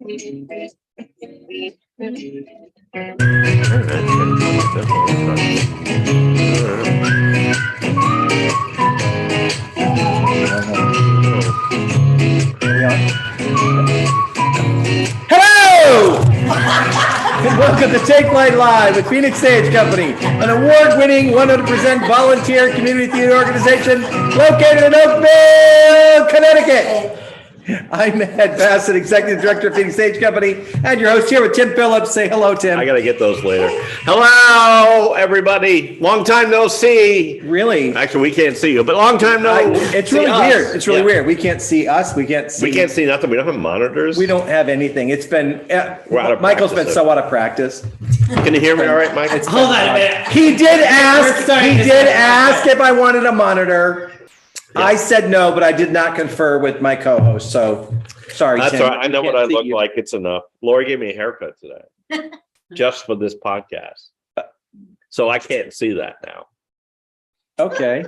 Hello! And welcome to Take Flight Live with Phoenix Stage Company, an award-winning 100% volunteer community theater organization located in Oakville, Connecticut. I'm Ed Bassett, Executive Director of Phoenix Stage Company, and your host here with Tim Phillips. Say hello, Tim. I got to get those later. Hello, everybody. Long time no see. Really? Actually, we can't see you, but long time no It's really weird. It's really weird. We can't see us. We can't see nothing. We don't have monitors. We don't have anything. It's been, Michael's been so out of practice. Can you hear me all right, Mike? Hold on a minute. He did ask if I wanted a monitor. Yeah. I said no, but I did not confer with my co-host. So sorry, That's Tim. all right. I know what I look like. It's enough. Lori gave me a haircut today just for this podcast. So I can't see that now. Okay.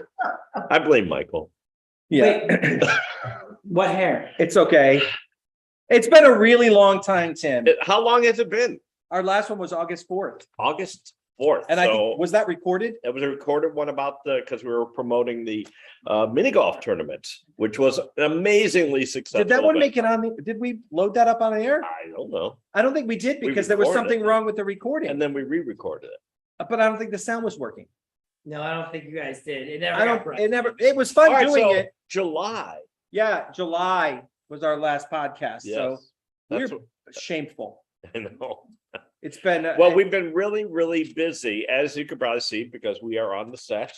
I blame Michael. Yeah. Wait, what hair? It's okay. It's been a really long time, Tim. How long has it been? Our last one was August 4th. August 4th. And was that recorded? It was a recorded one about because we were promoting the mini golf tournament, which was amazingly successful. Did that one make it on did we load that up on the air? I don't know. I don't think we did because there was something wrong with the recording. And then we re-recorded it. But I don't think the sound was working. No, I don't think you guys did. It was fun doing it. July. Yeah, July was our last podcast. Yes. So we're shameful. I know. It's been well, we've been really, really busy, as you could probably see, because we are on the set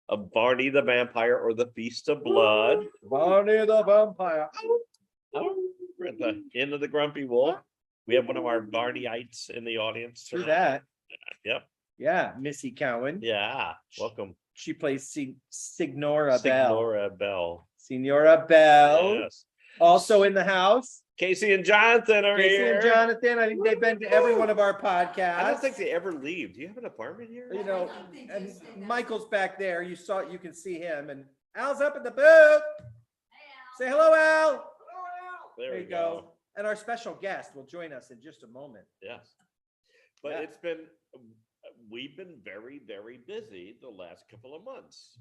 of Varney the Vampire or the Feast of Blood. Varney the Vampire. We're at the Inn of the Grumpy Wolf. We have one of our Varneyites in the audience. True that. Yep. Yeah, Missy Cowan. Yeah, welcome. She plays Signora Bell. Signora Bell. Yes. Also in the house. Casey and Jonathan are here. Casey and Jonathan, I think they've been to every one of our podcasts. I don't think they ever leave. Do you have an apartment here? You know, and Michael's back there. You can see him. And Al's up in the booth. Say hello, Al. Hello, Al. There you go. And our special guest will join us in just a moment. Yes. But we've been very, very busy the last couple of months.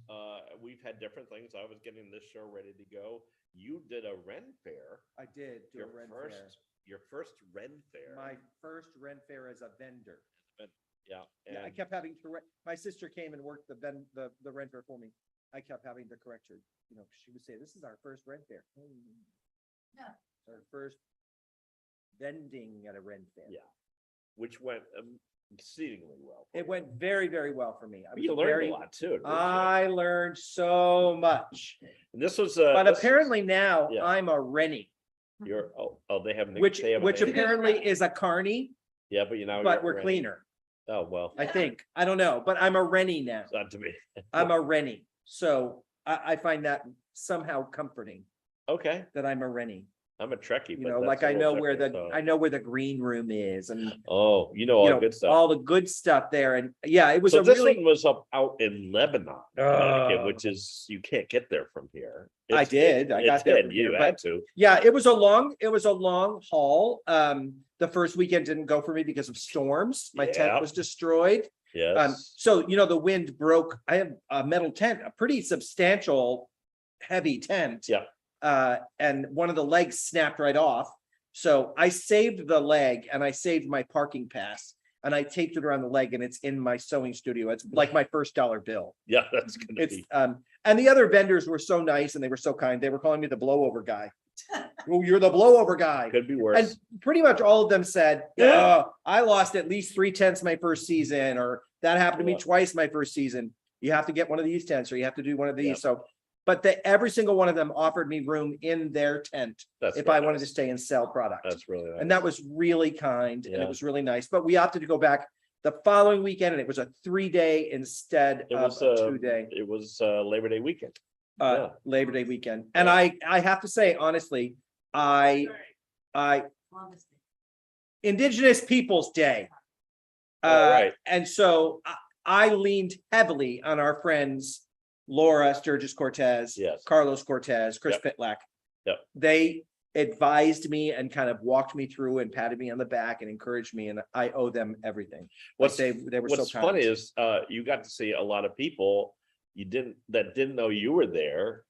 We've had different things. I was getting this show ready to go. You did a Ren Fair. I did do a Ren Fair. Your first Ren Fair. My first Ren Fair as a vendor. Yeah. And I kept having to my sister came and worked the Ren Fair for me. I kept having to correct her. You know, she would say, "This is our first Ren Fair." No. Our first vending at a Ren Fair. Yeah. Which went exceedingly well. It went very, very well for me. You learned a lot too. I learned so much. And this was, but apparently now I'm a Rennie. You're they have which apparently is a carny. Yeah, but but we're cleaner. Oh well, I think I don't know, but I'm a Rennie now. It's not to me. I'm a Rennie, so I find that somehow comforting. Okay, that I'm a Rennie. I'm a Trekkie, you know, like I know where the green room is, and all the good stuff, all the good stuff there, and it was. So this one was out in Lebanon, Connecticut, which is you can't get there from here. I got there. You had to. Yeah, it was a long haul. The first weekend didn't go for me because of storms. My tent was destroyed. Yes. So the wind broke. I have a metal tent, a pretty substantial, heavy tent. Yeah. And one of the legs snapped right off. So I saved the leg and I saved my parking pass and I taped it around the leg and it's in my sewing studio. It's like my first dollar bill. Yeah, that's gonna be. And the other vendors were so nice and they were so kind. They were calling me the blowover guy. Well, you're the blowover guy. Could be worse. And pretty much all of them said, I lost at least 3 tents my first season, or that happened to me twice my first season. You have to get one of these tents or you have to do one of these. Yeah. So but every single one of them offered me room in their tent if I wanted to stay and sell product. That's really nice. And that was really kind and it was really nice. But we opted to go back the following weekend and it was a 3-day instead of a 2-day. It was Labor Day weekend. Labor Day weekend. And I have to say, honestly, Indigenous Peoples Day. Right. And so I leaned heavily on our friends Laura Sturgis Cortez, Carlos Cortez, Chris Pitlack. Yep. They advised me and kind of walked me through and patted me on the back and encouraged me, and I owe them everything. They were so what's kind. funny is you got to see a lot of people that didn't know you were there,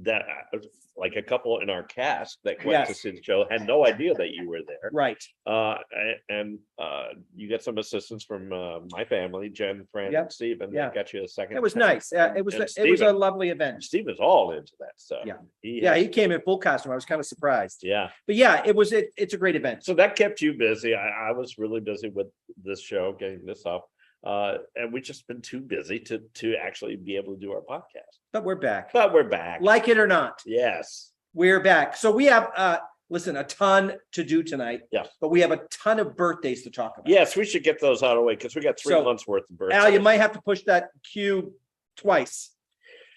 that like a couple in our cast that went to see the show had no idea that you were there. Right. And you get some assistance from my family, Jen, Fran, and Stephen. Yeah. Got you a second. It was nice. It was a lovely event. Steve was all into that stuff. Yeah. He came in full costume. I was kind of surprised. Yeah. But yeah, it's a great event. So that kept you busy. I was really busy with this show, getting this up. And we've just been too busy to actually be able to do our podcast. But we're back. Like it or not. Yes. We're back. So we have a ton to do tonight. Yeah. But we have a ton of birthdays to talk about. Yes, we should get those out of the way because we got 3 months worth of birthdays. Al, you might have to push that cue twice.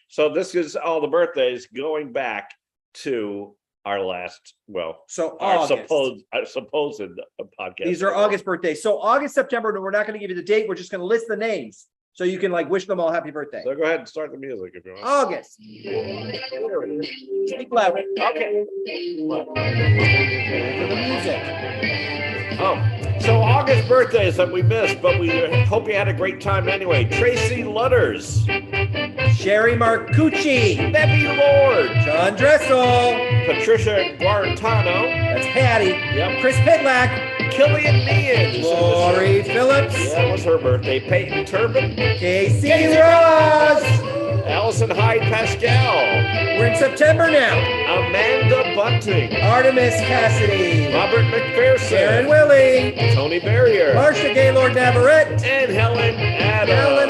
So this is all the birthdays going back to our last, our supposed podcast. These are August birthdays. So August, September, we're not going to give you the date. We're just going to list the names so you can wish them all happy birthday. So go ahead and start the music if you want. August. Speak louder. Okay. The music. So August birthdays that we missed, but we hope you had a great time anyway. Tracy Lutters, Sherry Marcucci, Debbie Lord, John Dressel, Patricia Guarantano, that's Patty. Yep. Chris Pitlack, Killian Meehan, Lori Phillips, yeah, it was her birthday. Peyton Turbin, Casey Ross, Allison Hyde Pascal. We're in September now. Amanda Bunting, Artemis Cassidy, Robert McPherson, Aaron Willie, Tony Barrier, Marcia Gaylord Navarrete, and Helen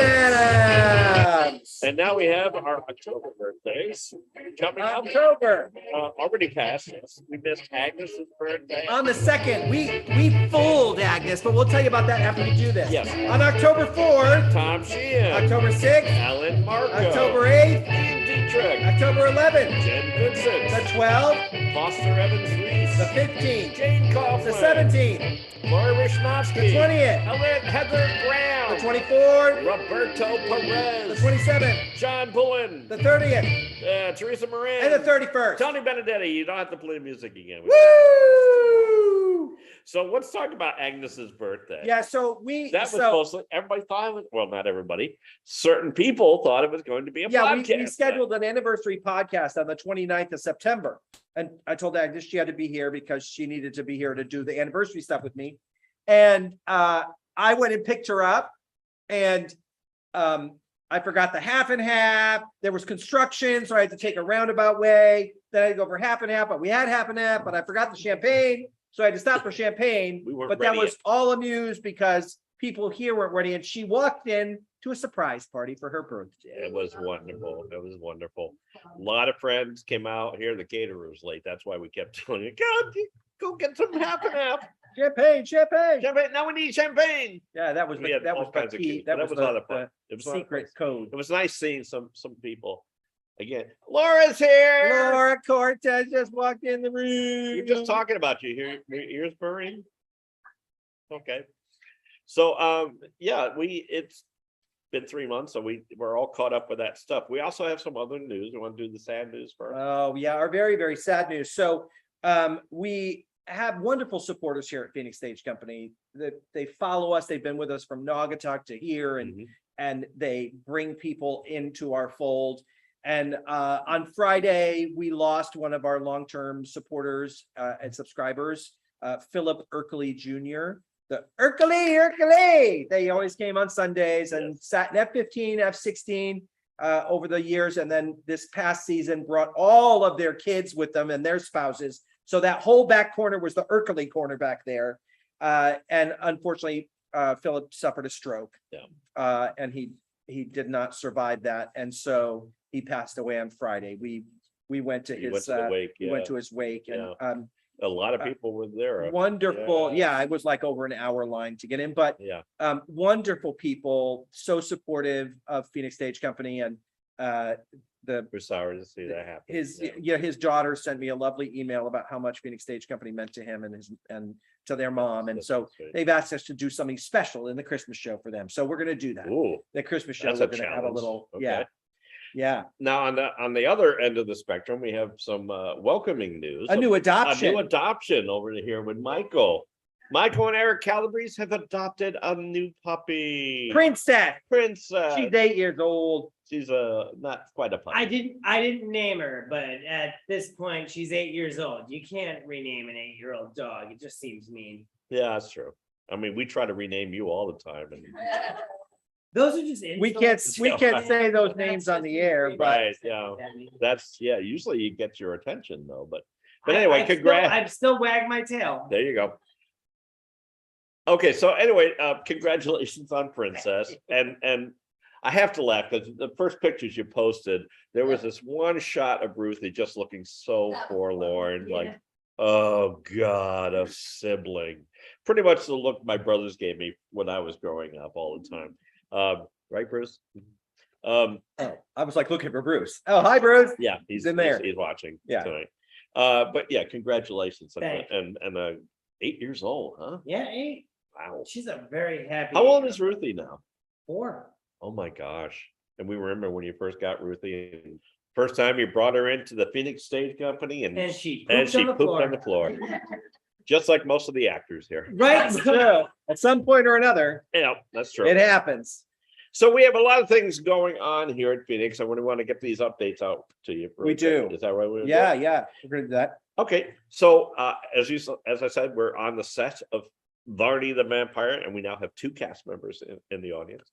Adams. And now we have our October birthdays coming up. October. Already passed. We missed Agnes's birthday. On the 2nd, we fooled Agnes, but we'll tell you about that after we do this. Yes. On October 4th, Tom Sheehan, October 6th, Alan Marco, October 8th, Ian Dietrich, October 11th, Jen Vincent, the 12th, Foster Evans Reese, the 15th, Jane Coughlin, the 17th, Laura Rishnovsky, the 20th, Heather Brown, the 24th, Roberto the Perez, 27th, John Bullen, the 30th, Teresa Moran, and the 31st. Tony Benedetti. You don't have to play music again. Woo! So let's talk about Agnes's birthday. Yeah, so that was supposed everybody thought it was, well, not everybody. Certain people thought it was going to be a podcast. We scheduled an anniversary podcast on the 29th of September. And I told Agnes she had to be here because she needed to be here to do the anniversary stuff with me. And I went and picked her up, and I forgot the half and half. There was construction, so I had to take a roundabout way. Then I had to go for half and half, but we had half and half, but I forgot the champagne. So I had to stop for champagne. But that was all amused because people here weren't ready. And she walked in to a surprise party for her birthday. It was wonderful. It was wonderful. A lot of friends came out here. The caterer was late. That's why we kept telling you, go get some half and half. Champagne. Now we need champagne. Yeah, that was the key. That was a lot of fun. It was secret code. It was nice seeing some people. Again, Laura's here. Laura Cortez just walked in the room. We're just talking about you here. Your ears burning. Okay. So it's been 3 months, so we're all caught up with that stuff. We also have some other news. We want to do the sad news first. Oh yeah, our very, very sad news. So we have wonderful supporters here at Phoenix Stage Company. That they follow us. They've been with us from Naugatuck to here, and they bring people into our fold. And on Friday, we lost one of our long-term supporters and subscribers, Philip Erkley Jr. The Erkley. They always came on Sundays and sat in F15, F16 over the years. And then this past season brought all of their kids with them and their spouses. So that whole back corner was the Erkley corner back there. And unfortunately, Philip suffered a stroke. Yeah. And he did not survive that. And so he passed away on Friday. We went to his wake. We went to his wake, and a lot of people were there. Wonderful. Yeah, it was like over an hour line to get in, but wonderful people, so supportive of Phoenix Stage Company, and we're sorry to see that happen. His daughter sent me a lovely email about how much Phoenix Stage Company meant to him and to their mom, and so they've asked us to do something special in the Christmas show for them. So we're going to do that. Ooh, the Christmas show. We're going to have a little Yeah. Now on the other end of the spectrum, we have some welcoming news. A new adoption. A new adoption over here with Michael. Michael and Eric Calabrese have adopted a new puppy. Princess. She's 8 years old. She's not quite a puppy. I didn't name her, but at this point, she's 8 years old. You can't rename an 8-year-old dog. It just seems mean. Yeah, that's true. I mean, we try to rename you all the time, and those are just we can't say those names on the air, but right, yeah, that's usually you get your attention though, but anyway, congrats. I'm still wagging my tail. There you go. Okay, so anyway, congratulations on Princess, and I have to laugh because the first pictures you posted, there was this one shot of Ruthie just looking so forlorn, like, oh God, a sibling. Pretty much the look my brothers gave me when I was growing up all the time. Right, Bruce? I was like looking for Bruce. Oh, hi, Bruce. Yeah, he's in there. He's watching yeah. tonight. But yeah, congratulations. Thanks. And 8 years old, huh? Yeah, 8. Wow. She's a very happy. How old is Ruthie now? 4. Oh my gosh. And we remember when you first got Ruthie, and first time you brought her into the Phoenix Stage Company, and she pooped on the floor. Just like most of the actors here. Right. So, at some point or another, Yeah, that's true. it happens. So we have a lot of things going on here at Phoenix. I want to get these updates out to you. We do. Is that right? Yeah, yeah. We're gonna do that. Okay. So as I said, we're on the set of Varney the Vampire, and we now have 2 cast members in the audience.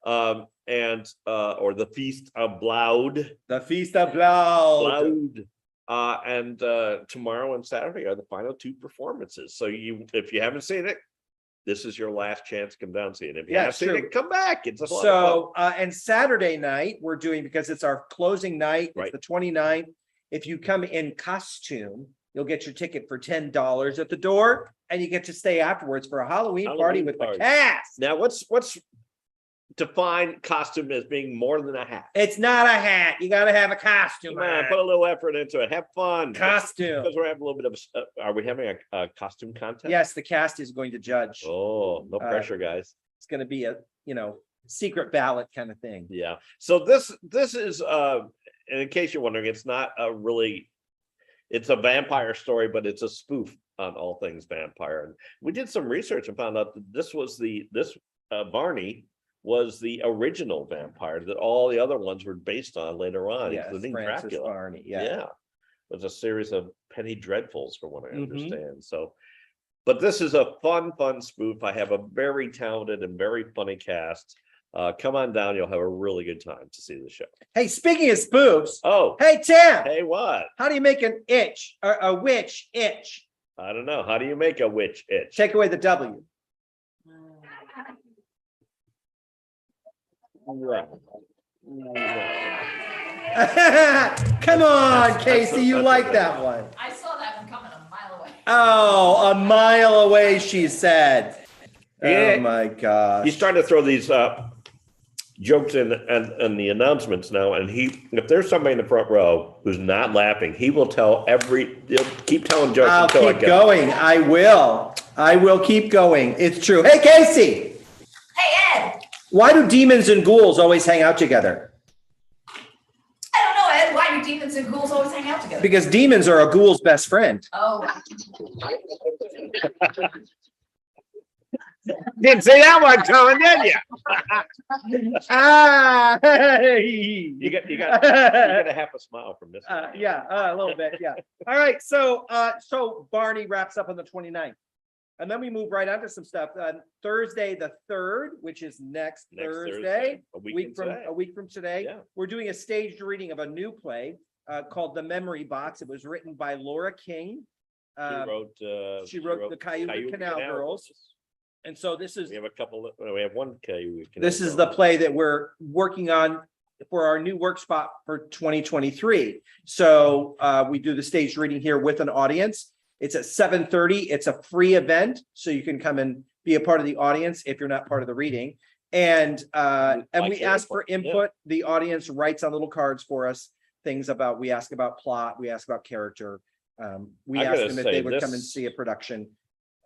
Or the Feast of Blood. The Feast of Blood. And tomorrow and Saturday are the final 2 performances. So if you haven't seen it, this is your last chance to come down and see it. If you haven't seen it, come back. It's a lot of fun. And Saturday night we're doing, because it's our closing night, Right. it's the 29th. If you come in costume, you'll get your ticket for $10 at the door, and you get to stay afterwards for a Halloween party with the cast. Now, what's define costume as being more than a hat? It's not a hat. You got to have a costume. Come on, put a little effort into it. Have fun. Costume. Because we're having a little bit of. Are we having a costume contest? Yes, the cast is going to judge. Oh, no pressure, guys. It's going to be a secret ballot kind of thing. Yeah. So this is and in case you're wondering, it's not a really. It's a vampire story, but it's a spoof on all things vampire. And we did some research and found out that this Varney was the original vampire that all the other ones were based on later on, Yes, including Francis Dracula. Varney, yeah. It was a series of penny dreadfuls, from what I understand. So, but this is a fun spoof. I have a very talented and very funny cast. Come on down, you'll have a really good time to see the show. Hey, speaking of spoofs. Oh, hey, Tim. Hey, what? How do you make an itch or a witch itch? I don't know. How do you make a witch itch? Take away the W. Come on, Casey, you like that one. I saw that one coming a mile away. Oh, a mile away, she said. Yeah. Oh my gosh. He's trying to throw these jokes in and the announcements now, and if there's somebody in the front row who's not laughing, he will he'll keep telling jokes until I keep going. I will keep going. It's true. Hey, Casey. Hey, Ed. Why do demons and ghouls always hang out together? I don't know, Ed. Why do demons and ghouls always hang out together? Because demons are a ghoul's best friend. Oh. Didn't see that one coming, did you? You got to have a smile from this. Yeah, a little bit. Yeah. All right. So Barney wraps up on the 29th. And then we move right on to some stuff. Thursday, the 3rd, which is next Thursday, a week from today, we're doing a staged reading of a new play called The Memory Box. It was written by Laura King. She wrote the Cayuga Canal Girls. And so this is. We have one Cayuga Canal. This is the play that we're working on for our new work spot for 2023. So we do the staged reading here with an audience. It's at 7:30. It's a free event, so you can come and be a part of the audience if you're not part of the reading. And we ask for input. Yeah. The audience writes on little cards for us things we ask about plot, we ask about character. We asked them if they would come and see a production.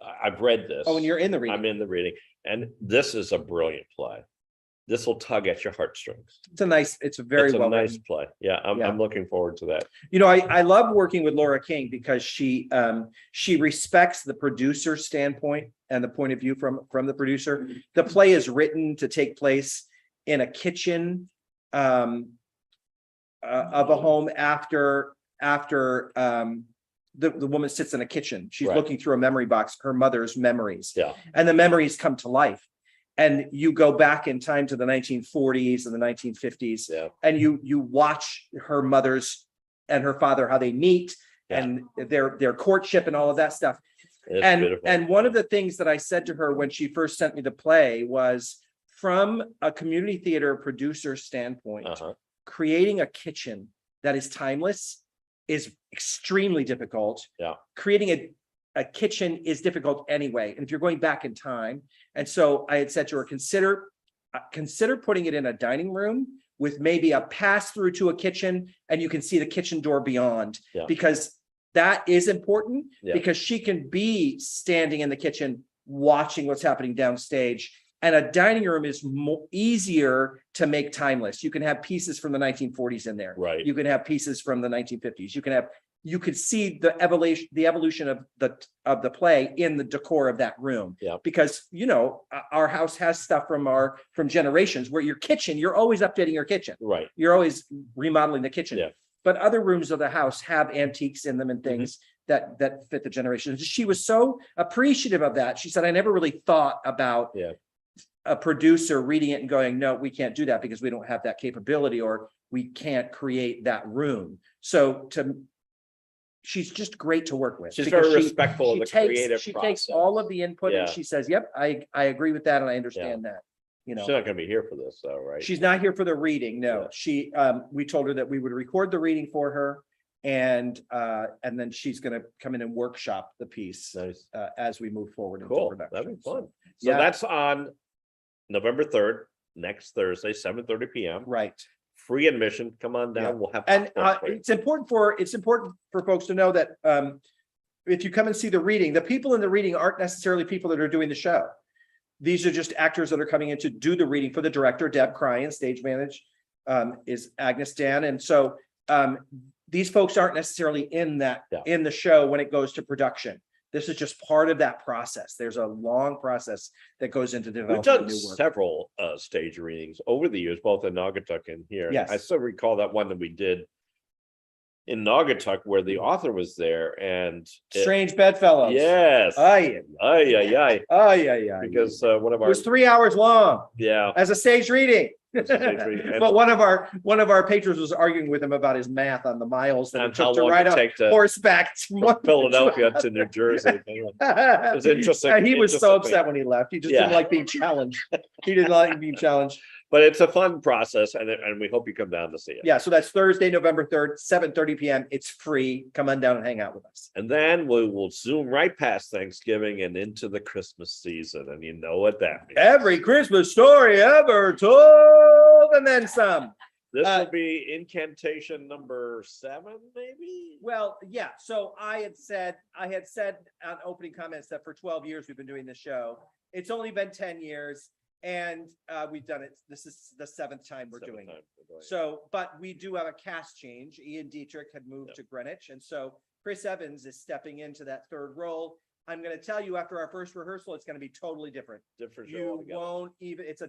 I've read this. Oh, and you're in the reading. I'm in the reading, and this is a brilliant play. this will tug at your heartstrings. It's a very well nice written. play. Yeah, I'm looking forward to that. You know, I love working with Laura King because she respects the producer standpoint and the point of view from the producer. The play is written to take place in a kitchen of a home after the woman sits in a kitchen. She's looking through a memory box, her mother's memories. Yeah. And the memories come to life. And you go back in time to the 1940s and the 1950s, and you watch her mother's and her father, how they meet and their courtship and all of that stuff. And one of the things that I said to her when she first sent me the play was, from a community theater producer standpoint, creating a kitchen that is timeless is extremely difficult. Yeah. Creating a kitchen is difficult anyway. And if you're going back in time. And so I had said to her, consider putting it in a dining room with maybe a pass through to a kitchen, and you can see the kitchen door beyond, because that is important, because she can be standing in the kitchen watching what's happening downstage. And a dining room is easier to make timeless. You can have pieces from the 1940s in there. Right. You can have pieces from the 1950s. You could see the evolution of the play in the decor of that room. Yeah. Because, you know, our house has stuff from generations where your kitchen, you're always updating your kitchen. Right. You're always remodeling the kitchen. Yeah. But other rooms of the house have antiques in them and things that fit the generations. She was so appreciative of that. She said, I never really thought about a producer reading it and going, no, we can't do that because we don't have that capability, or we can't create that room. So she's just great to work with. She's very respectful of the creative She process. takes all of the input and she says, yep, I agree with that and I understand that. You know, she's not going to be here for this though, right? She's not here for the reading. No, we told her that we would record the reading for her, and then she's going to come in and workshop the piece as we move forward into production. That'd be fun. So that's on November 3rd, next Thursday, 7:30 p.m. Right. Free admission. Come on down. We'll have it's important for folks to know that if you come and see the reading, the people in the reading aren't necessarily people that are doing the show. These are just actors that are coming in to do the reading for the director. Deb Cryan, stage manage, is Agnes Dan, and so these folks aren't necessarily in the show when it goes to production. This is just part of that process. There's a long process that goes into developing We've done new work. several stage readings over the years, both in Naugatuck and here. Yes. I still recall that one that we did in Naugatuck where the author was there and Strange Bedfellows. Yes. Aye. Because one of it our was 3 hours long. Yeah. As a stage reading. And But one of our patrons was arguing with him about his math on the miles that it took to ride on horseback from Philadelphia to New Jersey. It was interesting. He was so upset when he left. He just didn't like being challenged. He didn't like being challenged. But it's a fun process, and we hope you come down to see it. Yeah, so that's Thursday, November 3rd, 7:30 p.m. It's free. Come on down and hang out with us. And then we will zoom right past Thanksgiving and into the Christmas season, and you know what that means. Every Christmas story ever told, and then some. This will be incantation number 7, maybe? Well, yeah. So I had said on opening comments that for 12 years we've been doing this show. It's only been 10 years. And we've done it. This is the 7th time we're doing it. So, but we do have a cast change. Ian Dietrich had moved to Greenwich. And so Chris Evans is stepping into that 3rd role. I'm going to tell you after our first rehearsal, it's going to be totally different. You won't even, it's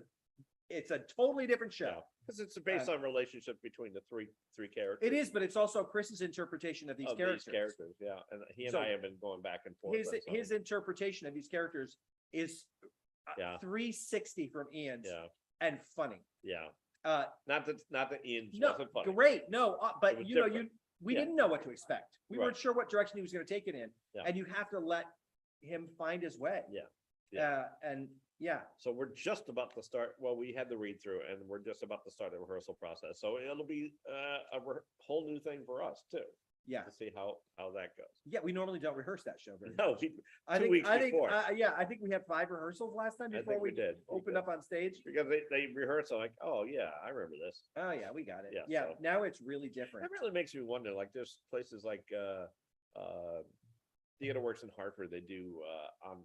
a totally different show. Because it's based on relationship between the three characters. It is, but it's also Chris's interpretation of these characters. Yeah. And he and I have been going back and forth. His interpretation of these characters is 360 from Ian's and funny. Not that Ian wasn't funny. Great. No, but we didn't know what to expect. We weren't sure what direction he was going to take it in. And you have to let him find his way. So we're just about to start. Well, we had the read through and we're just about to start the rehearsal process. So it'll be a whole new thing for us too. To see how that goes. Yeah, we normally don't rehearse that show very much. I think we had 5 rehearsals last time before we did open up on stage. Because they rehearse like, oh yeah, I remember this. Oh yeah, we got it. Yeah, so now it's really different. It really makes me wonder, like there's places like Theater Works in Hartford, they do on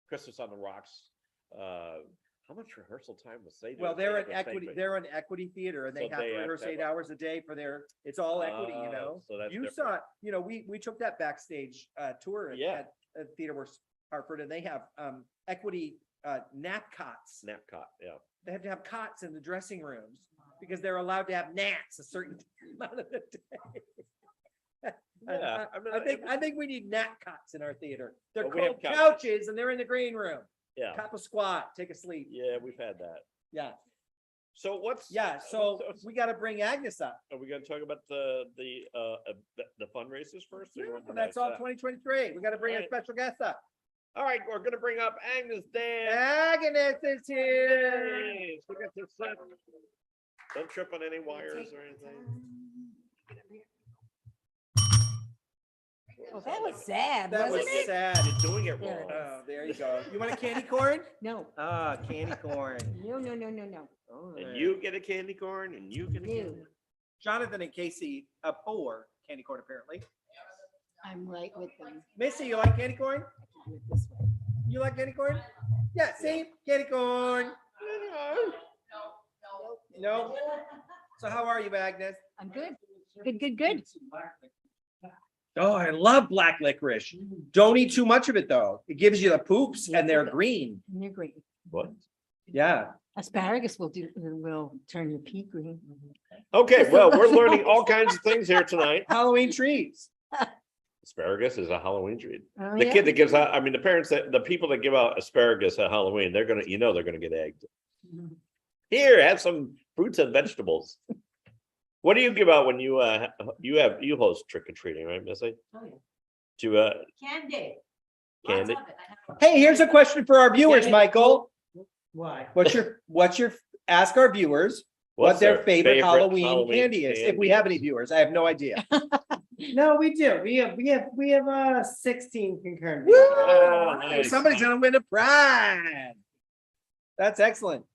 Christmas on the Rocks. How How much rehearsal time was they doing? Well, they're an They have a equity, banquet. they're an equity theater and they So have they to have rehearse to have 8 hours a day for their, it's all equity, you know? So that's You different. saw, we took that backstage tour Yeah. at Theater Works Hartford, and they have equity nap cots. Snapcot, yeah. They have to have cots in the dressing rooms because they're allowed to have naps a certain amount of the day. Yeah, I think we need nap cots in our theater. They're Well, we have called couches. couches and they're in the green room. Yeah, Cop a squat, take a sleep. yeah, we've had that. Yeah, So what's? yeah. So we got to bring Agnes up. Are we gonna talk about the fundraisers first? or you want to That's do all that? 2023. We got to bring a Alright. special guest up. All right, we're gonna bring up Agnes Dan. Agnes is here. Hey, look at this set. Don't trip on any wires or anything. Oh, that was sad, That was wasn't it? sad. You're doing it Yeah. wrong. Oh, there you go. You want a candy corn? No, Ah, candy corn. no, no, no, no, no. And you get a candy corn, and you get a candy. No, corn. Jonathan and Casey pour candy corn apparently. I'm right with them. Missy, you like candy corn? I can do it this way. You like candy corn? Yeah, see? Candy corn. No. So how are you, Agnes? I'm good. Good, good, good. Oh, I love black licorice. Don't eat too much of it though. It gives you the poops and they're green. And you're green. What? Yeah. Asparagus will turn your pea green. Okay, well, we're learning all kinds of things here tonight. Halloween trees. Asparagus is a Halloween treat. Oh, The yeah? kid that gives out, I mean, the people that give out asparagus at Halloween, they're gonna get egged. Mhm. Here, have some fruits and vegetables. What do you give out when you host trick or treating, right, Missy? Oh, yeah. To Candy. candy? Lots of it. I have- Hey, here's a question for our viewers, Yeah. Michael. Why? What's your, ask our viewers what What's their favorite Halloween candy is. If we candy? have any viewers, I have no idea. No, we do. We have 16 concurrent. Woo! Oh, nice. Somebody's gonna win a prize. That's excellent.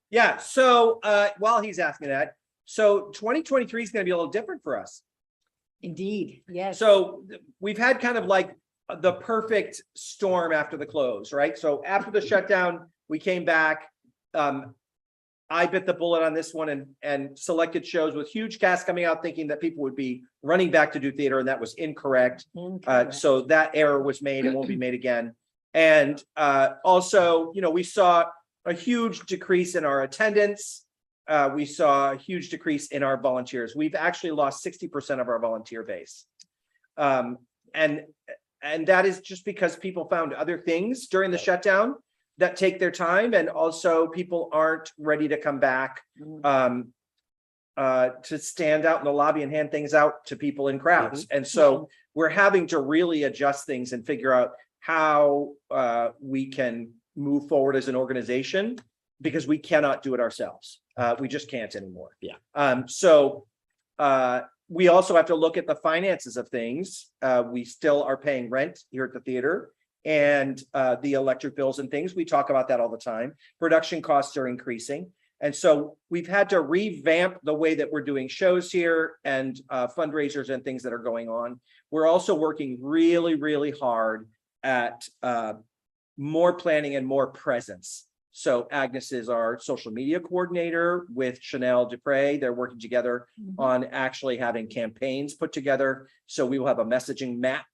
Yeah, so while he's asking that, so 2023 is gonna be a little different for us. Indeed, yes. So we've had kind of like the perfect storm after the close, right? So after the shutdown, we came back. I bit the bullet on this one and selected shows with huge casts coming out, thinking that people would be running back to do theater, and that was incorrect. Incorrect. So that error was made and won't be made again. And also, we saw a huge decrease in our attendance. We saw a huge decrease in our volunteers. We've actually lost 60% of our volunteer base. And that is just because people found other things during the shutdown that take their time, and also people aren't ready to come back to stand out in the lobby and hand things out to people in crowds. And so we're having to really adjust things and figure out how we can move forward as an organization, because we cannot do it ourselves. We just can't anymore. Yeah. So we also have to look at the finances of things. We still are paying rent here at the theater, and the electric bills and things. We talk about that all the time. Production costs are increasing. And so we've had to revamp the way that we're doing shows here and fundraisers and things that are going on. We're also working really, really hard at more planning and more presence. So Agnes is our social media coordinator with Chanel Dupre. They're working together on actually having campaigns put together. So we will have a messaging map.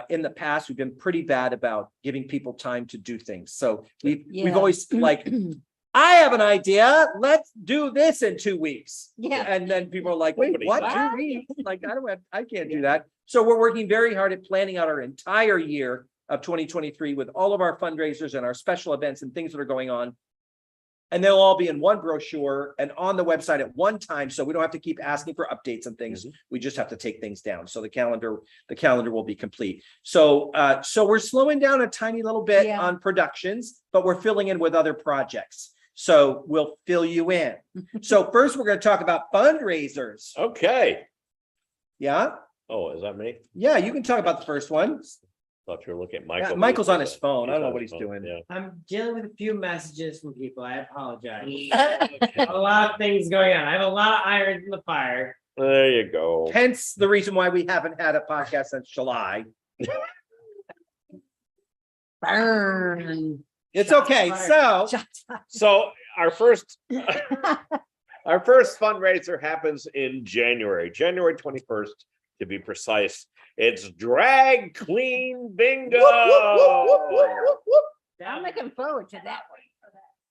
In the past, we've been pretty bad about giving people time to do things. So we've Yeah. always like, I have an idea. Let's do this in 2 weeks. Yeah. And then people are like, wait, Nobody what? does. 2 weeks? Like, I can't do that. So we're working very hard at planning out our entire year of 2023 with all of our fundraisers and our special events and things that are going on. And they'll all be in one brochure and on the website at one time. So we don't have to keep asking for updates and things. We just have to take things down. So the calendar will be complete. So we're slowing down a tiny little bit Yeah. on productions, but we're filling in with other projects. So we'll fill you in. So first we're going to talk about fundraisers. Okay. Yeah. Oh, is that me? Yeah. You can talk about the first one. Thought you were looking at Yeah, Michael. Michael's on his phone. I He's don't know on what his he's phone, doing. Yeah. I'm dealing with a few messages from people. I apologize. A lot of things going on. I have a lot of irons in the fire. There you go. Hence the reason why we haven't had a podcast since July. Burn. It's okay. So So our first fundraiser happens in January 21st to be precise. It's Drag Queen Bingo. I'm looking forward to that one.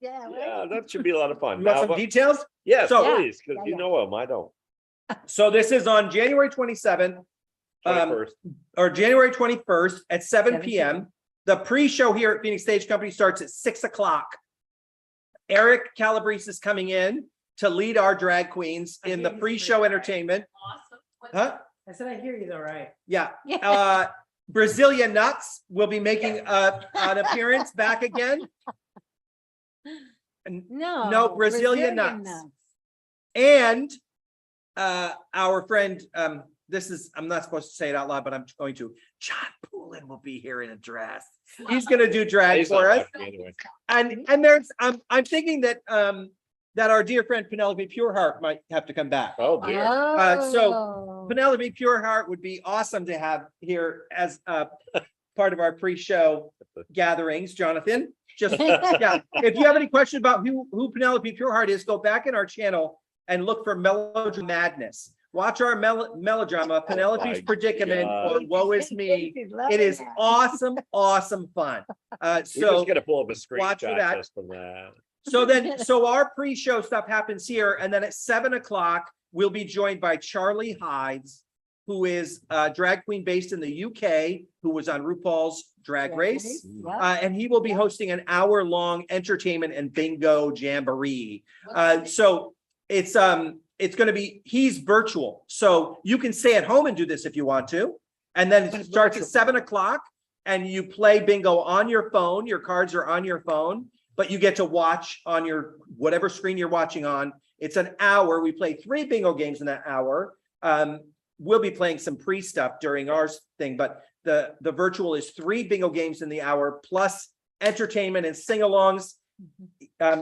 Yeah. Yeah, that should be a lot of fun. you want Now, some details? yes, So- please, because Yeah, you know them. I don't. So this is on January 27th. 21st. Or January 21st at 7 7 p.m. The pre-show here at Phoenix Stage Company starts at 6 o'clock. Eric Calabrese is coming in to lead our drag queens in the pre-show entertainment. Awesome. Huh? I said I hear you though, right? Yeah. Yeah. Brasilia Nuts will be making an appearance back again. No. Brazilian nuts. And our friend, I'm not supposed to say it out loud, but I'm going to. John Poulin will be here in a dress. He's going to do drag He's for not us. talking anyway. And there's, I'm thinking that our dear friend Penelope Pureheart might have to come back. Oh, dear. Oh. Penelope Pureheart would be awesome to have here as part of our pre-show gatherings. Jonathan, just yeah. If you have any question about who Penelope Pureheart is, go back in our channel and look for Melodrama Madness. Watch our melodrama, Penelope's my Predicament, God. or Woe Is Me. It is awesome, awesome fun. We're just So gonna pull up a watch for screenshot that. just from that. so our pre-show stuff happens here, and then at 7 o'clock, we'll be joined by Charlie Hides, who is a drag queen based in the UK, who was on RuPaul's Drag Race. And he will be hosting an hour-long entertainment and bingo jamboree. So it's going to be, he's virtual. So you can stay at home and do this if you want to. And then it starts at 7 o'clock and you play bingo on your phone. Your cards are on your phone, but you get to watch on your whatever screen you're watching on. It's an hour. We play 3 bingo games in that hour. We'll be playing some pre-stuff during our thing, but the virtual is 3 bingo games in the hour plus entertainment and sing-alongs.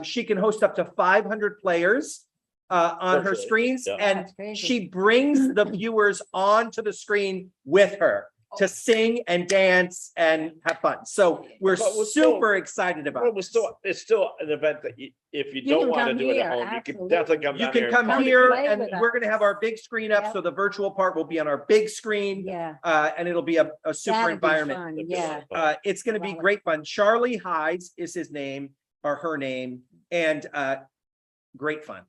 She can host up to 500 players on her Virtually, screens, yeah. and That's crazy. she brings the viewers onto the screen with her to sing and dance and have fun. So we're But we're still- super excited about Well, this. it's still an event that if you You don't can want to come do it here, at home, you can absolutely. definitely come You down can here. come come here play and with we're going to have us. our big screen up. Yep. So the virtual part will be on our big screen. Yeah. And it'll be a super That'll be environment. fun, It'd be Yeah. fun. It's going to be Love it. great fun. Charlie Hides is his name or her name, and great fun.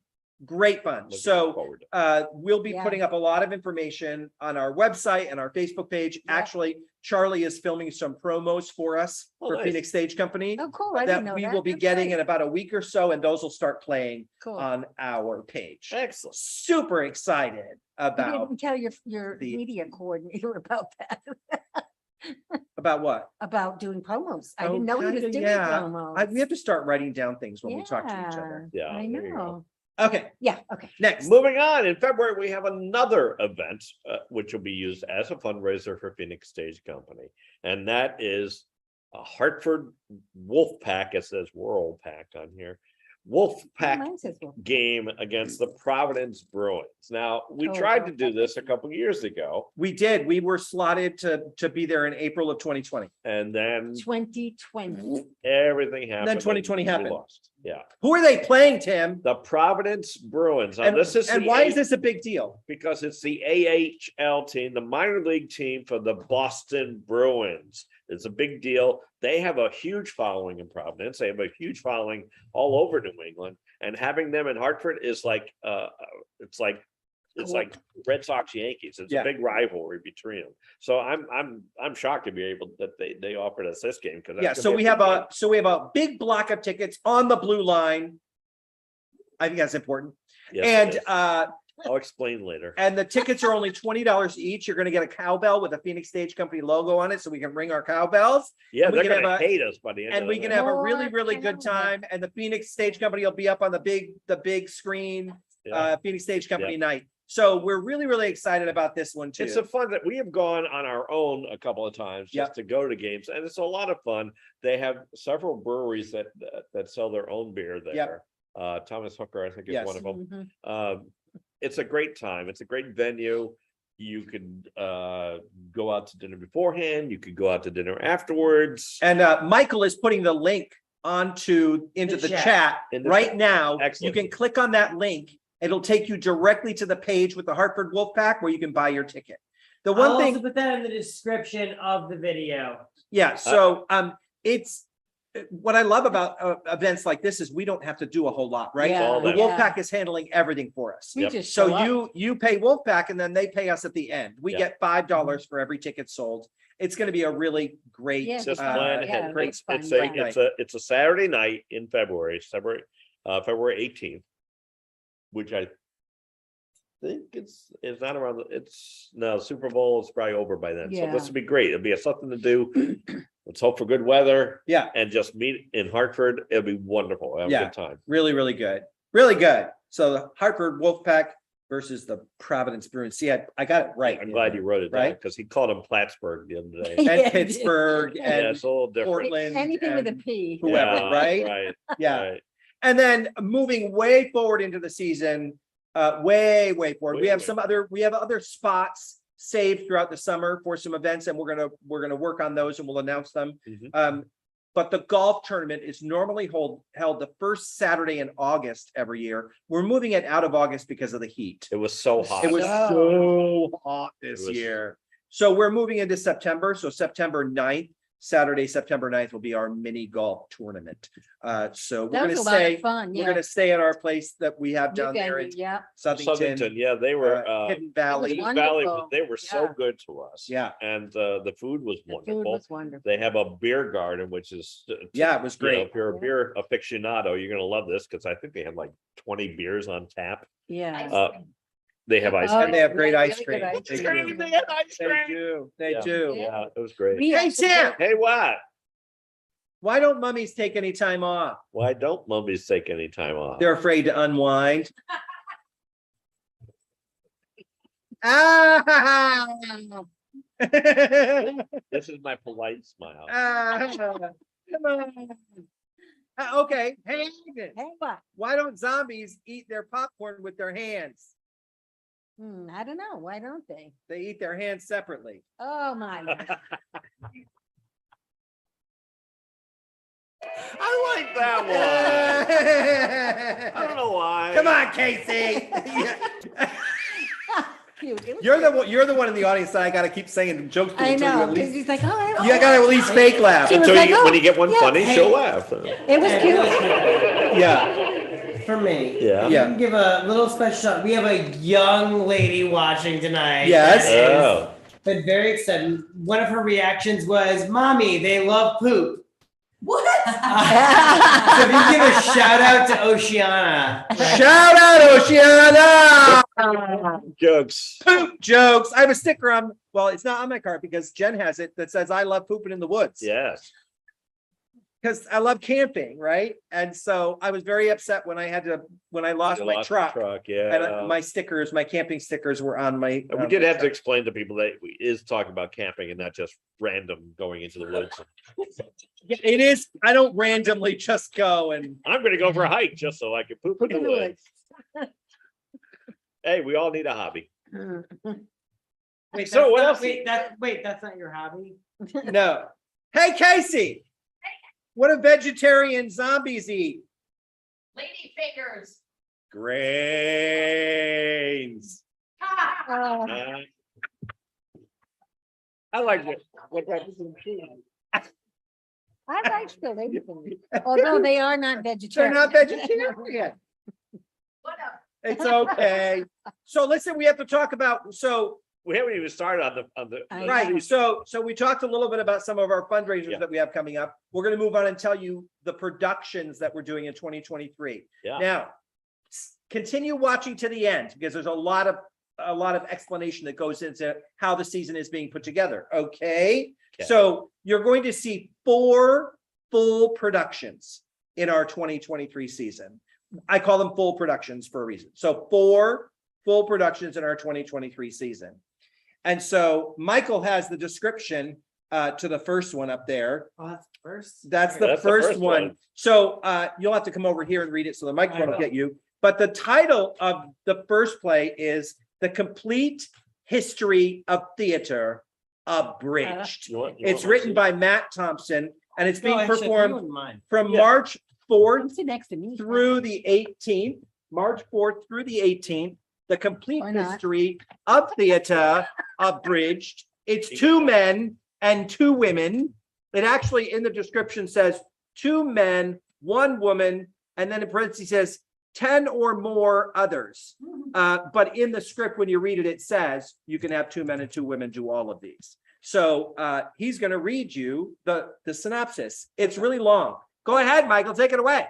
Great fun. Looking So forward to it. we'll be Yeah. putting up a lot of information on our website and our Facebook page. Yeah. Actually, Charlie is filming some promos for us Oh, for nice. Phoenix Stage Company Oh, cool. I didn't that know we that. will be That's getting great. in about a week or so, and those will start playing Cool. on our page. Excellent. Super excited You about didn't tell your the- media coordinator about that, what? about doing promos. I Oh, didn't know he was kinda, doing yeah. promos. We have to start writing down things when we talk to each other. Yeah, I there you go. know. Okay, Yeah, okay. next. Moving on, in February, we have another event, which will be used as a fundraiser for Phoenix Stage Company. And that is a Hartford Wolf Pack, it says World Pack on here. Wolf Pack Mine says Wolf. game against the Providence Bruins. Now, we Oh, tried to wow. do this a couple years ago, We did. We were slotted to be there in April of 2020. and then 2020. everything happened. and 2020 we happened. lost. Yeah, Who are they playing, Tim? the Providence Bruins. Now, And, this is and the why A- is this a big deal? because it's the AHL team, the minor league team for the Boston Bruins. It's a big deal. They have a huge following in Providence. They have a huge following all over New England, and having them in Hartford is like it's like Red Sox Yankees. It's Yeah. a big rivalry between them. So I'm shocked to be able that they offered us this game because Yeah, so we have a big block of tickets on the blue line. I think that's important. And I'll explain later. and the tickets are only $20 each. You're going to get a cowbell with a Phoenix Stage Company logo on it, so we can ring our cowbells. Yeah, we they're can gonna have a- hate us by the end And of we the can night. have a really, More really good cowbell. time. And the Phoenix Stage Company will be up on the big screen, Yeah. Phoenix Stage Company night. So we're really, really excited about this one too. It's a fun that we have gone on our own a couple of times just Yep. to go to games, and it's a lot of fun. They have several breweries that sell their own beer there. Thomas Hooker, I think, is Yes. one of them. Mhm. It's a great time. It's a great venue. You could go out to dinner beforehand. You could go out to dinner afterwards. And Michael is putting the link into the The chat. chat In the right chat. now. Excellent. You can click on that link. It'll take you directly to the page with the Hartford Wolf Pack where you can buy your ticket. The one I'll thing, also put that in the description of the video. yeah, so it's what I love about events like this is we don't have to do a whole lot, right? Yeah, all The that. Wolf yeah. Pack is handling everything for us. We Yep. just show So up. you pay Wolf Pack and then they pay us at the end. We Yeah. get $5 for every ticket sold. It's going to be a really great, Yeah, Just fun. plan Yeah, ahead. great It's fun, a yeah. it's a Saturday night in February, February 18th, which I think it's not around. No, Super Bowl is probably over by then. So Yeah. this would be great. It'll be something to do. Let's hope for good weather yeah, and just meet in Hartford. It'll be wonderful. Have a Yeah. good time. really, really good. Really good. So the Hartford Wolf Pack versus the Providence Bruins. See, I got it right. I'm glad you wrote it down Right? because he called him Plattsburgh the other day. And Yeah, Pittsburgh Yeah, and it's a little different. Portland. Anything with a and P. whoever, Yeah, right? Right. Yeah. Right. And then moving way forward into the season, way forward. We have other spots saved throughout the summer for some events, and we're gonna work on those and we'll announce them. Mhm. But the golf tournament is normally held the first Saturday in August every year. We're moving it out of August because of the heat. It was so hot. It was Oh. so hot this It was- year. So we're moving into September. So September 9th, Saturday, September 9th will be our mini golf tournament. So we're That gonna was a lot stay, of fun, we're yeah. gonna stay at our place that we have You down there in guys- Yeah, Southington, Southington, yeah, they were Hidden Valley. Hidden Valley, wonderful. they were so Yeah. good to us. Yeah. And the food was the food wonderful. was wonderful. They have a beer garden, which is Yeah, it was you know, great. if you're a Yeah. beer aficionado, you're gonna love this because I think they have like 20 beers on tap. Yeah. They have ice Oh, cream. And they have great really ice good cream. ice They cream. do. They have ice They cream. do. They Yeah. do. Yeah, it was great. We Hey, have to Sam, Hey, what? why don't mummies take any time off? Why don't mummies take any time off? They're afraid to unwind. Ah! This is my polite smile. Come on. Okay, hey, Agnes, Hey, what? why don't zombies eat their popcorn with their hands? I don't know. Why don't they? They eat their hands separately. Oh, my. I like that one. I don't know why. Come on, Casey. Cute. It was You're cute. you're the one in the audience that I gotta keep saying jokes to I until you know, at because least, he's like, oh. you gotta at least fake laugh. It was Until like, you, oh, when you get one yeah, funny, hey. she'll laugh. It was Hey, cute. listen, Yeah, for me. Yeah. Yeah. You can give a little special shout. We have a young lady watching tonight. Yes. that is- Oh. But very excited. One of her reactions was, "Mommy, they love poop." What? So if you give a shout out to Oceana. right? shout out Oceana. Jokes. Poop jokes. I have a sticker on, well, it's not on my car because Jen has it that says I love pooping in the woods. Yes. Because I love camping, right? And so I was very upset when I lost You my lost truck. the And yeah. my camping stickers were on my. And we did have to explain to people that we is talking about camping and not just random going into the woods. It is, I don't randomly just go and. I'm gonna go for a hike just so I can poop in the woods. Hey, we all need a hobby. Wait, So that's what not- else- Wait, that's not your hobby. No. Hey, Casey. What do vegetarian zombies eat? Lady fingers. Grains. Oh, Uh, I like it. I like still anything, although they are not They're vegetarian. not vegetarian. What up? It's okay. So listen, we have to talk about, so, We haven't even started on the. I right, so we talked a little bit about some of our fundraisers Yeah. that we have coming up. We're gonna move on and tell you the productions that we're doing in 2023. Yeah. Now, continue watching to the end because there's a lot of explanation that goes into how the season is being put together. Okay. Okay. So you're going to see 4 full productions in our 2023 season. I call them full productions for a reason. So 4 full productions in our 2023 season. And so Michael has the description to the first one up there. Oh, that's the first. That's the That's the first first one. one. So you'll have to come over here and read it so the microphone will will. get you. But the title of the first play is The Complete History of Theater Abridged. You want It's my written seat? by Matt Thompson. and it's No, being actually, performed you wouldn't mind. from Yeah. March 4th Sit next to me. through the 18th, March 4th through the 18th, the complete Or not. history of theater abridged. It's 2 men and 2 women. It actually in the description says 2 men, 1 woman, and then in parentheses says 10 or more others. But in the script, when you read it, it says you can have 2 men and 2 women do all of these. So he's going to read you the synopsis. It's really long. Go ahead, Michael, take it away.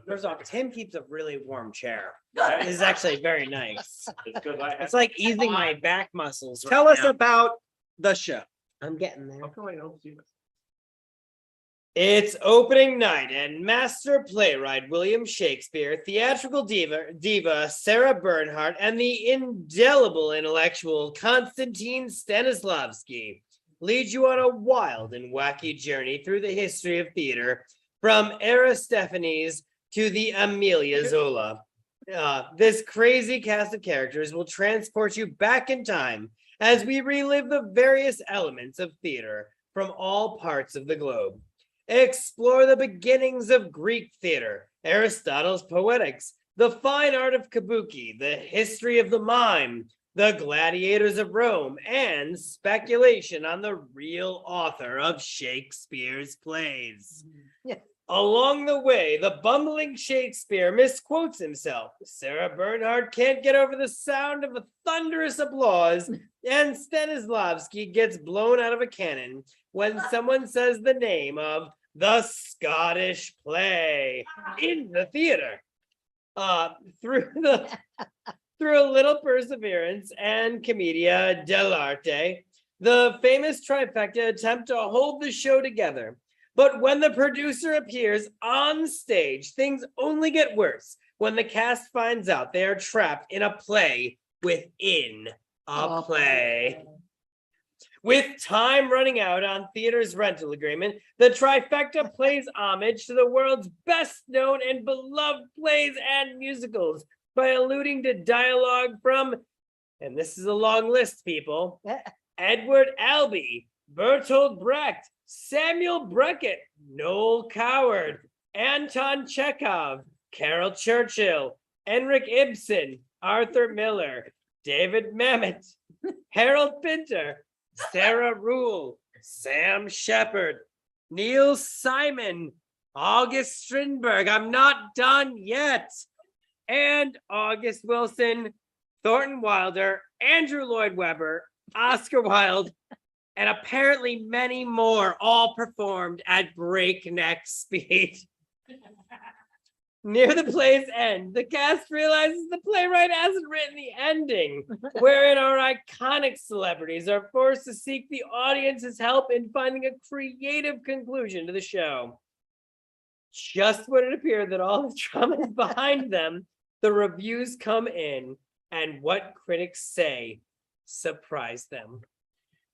First off, Tim keeps a really warm chair. Good. This is actually very nice. It's 'cause I It's like easing my back muscles. Tell right us now. about the show. I'm getting there. How come I don't see this? It's opening night, and master playwright William Shakespeare, theatrical diva Sarah Bernhardt, and the indelible intellectual Konstantin Stanislavski lead you on a wild and wacky journey through the history of theater, from Aristophanes to the Amelia Zola. This crazy cast of characters will transport you back in time as we relive the various elements of theater from all parts of the globe. Explore the beginnings of Greek theater, Aristotle's poetics, the fine art of kabuki, the history of the mime, the gladiators of Rome, and speculation on the real author of Shakespeare's plays. Yeah. Along the way, the bumbling Shakespeare misquotes himself. Sarah Bernhardt can't get over the sound of a thunderous applause, and Stanislavski gets blown out of a cannon when someone says the name of the Scottish play in the theater. Through a little perseverance and commedia dell'arte, the famous trifecta attempt to hold the show together. But when the producer appears on stage, things only get worse when the cast finds out they are trapped in a play within a play. With time running out on theater's rental agreement, the trifecta pays homage to the world's best known and beloved plays and musicals by alluding to dialogue from, and this is a long list, people, Edward Albee, Bertolt Brecht, Samuel Beckett, Noel Coward, Anton Chekhov, Carol Churchill, Henrik Ibsen, Arthur Miller, David Mamet, Harold Pinter, Sarah Rule, Sam Shepard, Neil Simon, August Strindberg, I'm not done yet, and August Wilson, Thornton Wilder, Andrew Lloyd Webber, Oscar Wilde, and apparently many more, all performed at breakneck speed. Near the play's end, the cast realizes the playwright hasn't written the ending, wherein our iconic celebrities are forced to seek the audience's help in finding a creative conclusion to the show. Just when it appeared that all the drama is behind them, the reviews come in, and what critics say surprise them.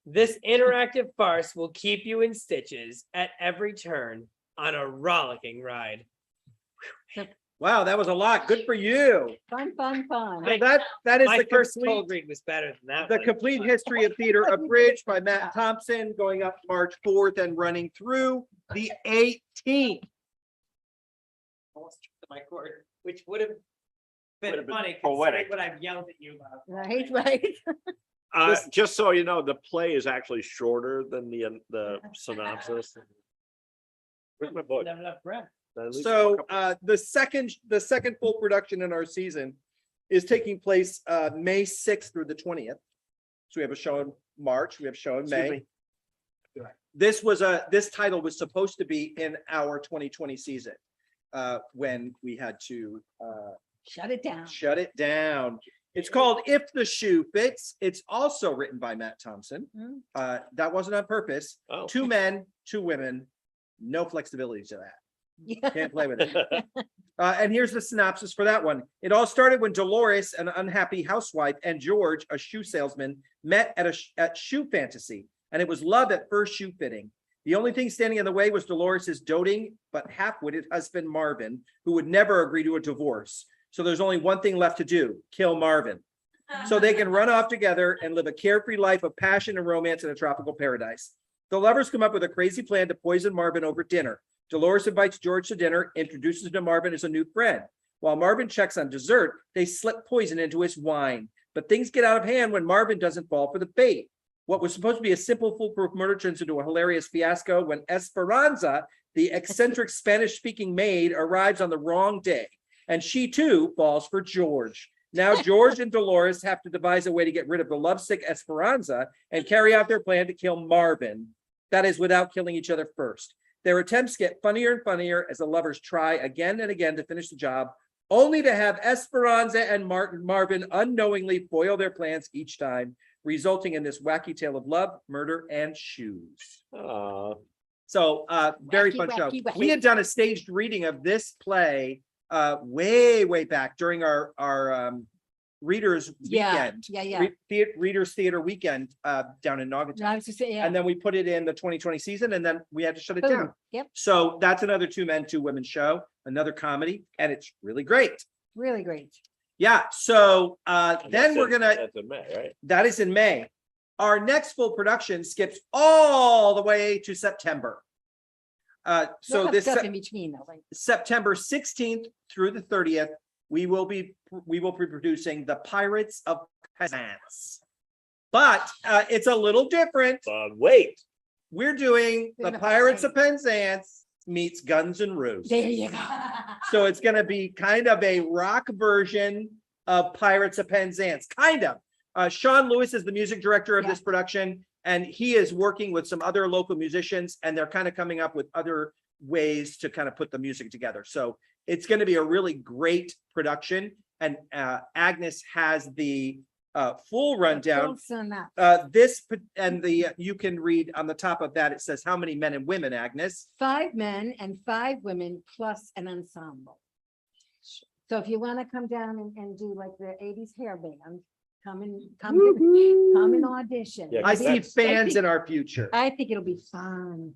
This interactive farce will keep you in stitches at every turn on a rollicking ride. Wow, that was a lot. Good for you. Fun, fun, fun. Hey, That is My the first complete, cold read was better than that the one. complete history of theater abridged by Matt Thompson, going up March 4th and running through the 18th. Almost tripped my cord, which would have been Would've been funny poetic. considering what I've yelled at you about. Right, right. Just so you know, the play is actually shorter than the synopsis. Where's my book? Never enough breath. So the second full production in our season is taking place May 6th through the 20th. So we have a show in March, we have a show in May. This title was supposed to be in our 2020 season when we had to Shut it down. shut it down. It's called If the Shoe Fits. It's also written by Matt Thompson. That wasn't on purpose. Oh. 2 men, 2 women, no flexibility to that. Yeah. Can't play with it. And here's the synopsis for that one. It all started when Dolores, an unhappy housewife, and George, a shoe salesman, met at Shoe Fantasy, and it was love at first shoe fitting. The only thing standing in the way was Dolores's doting but half-witted husband Marvin, who would never agree to a divorce. So there's only one thing left to do: kill Marvin, so they can run off together and live a carefree life of passion and romance in a tropical paradise. The lovers come up with a crazy plan to poison Marvin over dinner. Dolores invites George to dinner, introduces him to Marvin as a new friend. While Marvin checks on dessert, they slip poison into his wine. But things get out of hand when Marvin doesn't fall for the bait. What was supposed to be a simple foolproof murder turns into a hilarious fiasco when Esperanza, the eccentric Spanish-speaking maid, arrives on the wrong day. And she too falls for George. Now George and Dolores have to devise a way to get rid of the lovesick Esperanza and carry out their plan to kill Marvin. That is, without killing each other first. Their attempts get funnier and funnier as the lovers try again and again to finish the job, only to have Esperanza and Marvin unknowingly foil their plans each time, resulting in this wacky tale of love, murder, and shoes. So very Wacky, fun show. wacky, We wacky. had done a staged reading of this play way back during our readers weekend. Readers Theater weekend down in Naugatuck. I was just saying, yeah. And then we put it in the 2020 season, and then we had to shut it Boom. down. Yep, So that's another 2 men, 2 women show, another comedy, and it's really great. really great. Yeah. So And then we're gonna. That's in May, right? That is in May. Our next full production skips all the way to September. So Look up this stuff in between though, like, September 16th through the 30th, we will be producing The Pirates of Penzance. But it's a little different. Wait. We're doing The Doing a Pirates play. of Penzance meets Guns N' Roses. there you go. So it's going to be kind of a rock version of Pirates of Penzance, kind of. Sean Lewis is the music director of Yeah. this production, and he is working with some other local musicians, and they're kind of coming up with other ways to kind of put the music together. So it's going to be a really great production, and Agnes has the full rundown. You can read on the top of that, it says how many men and women, Agnes. 5 men and 5 women plus an ensemble. So if you want to come down and do like the 80s hair band, come and audition. Yeah, I Yes, see that's- fans in our future. I think it'll be fun.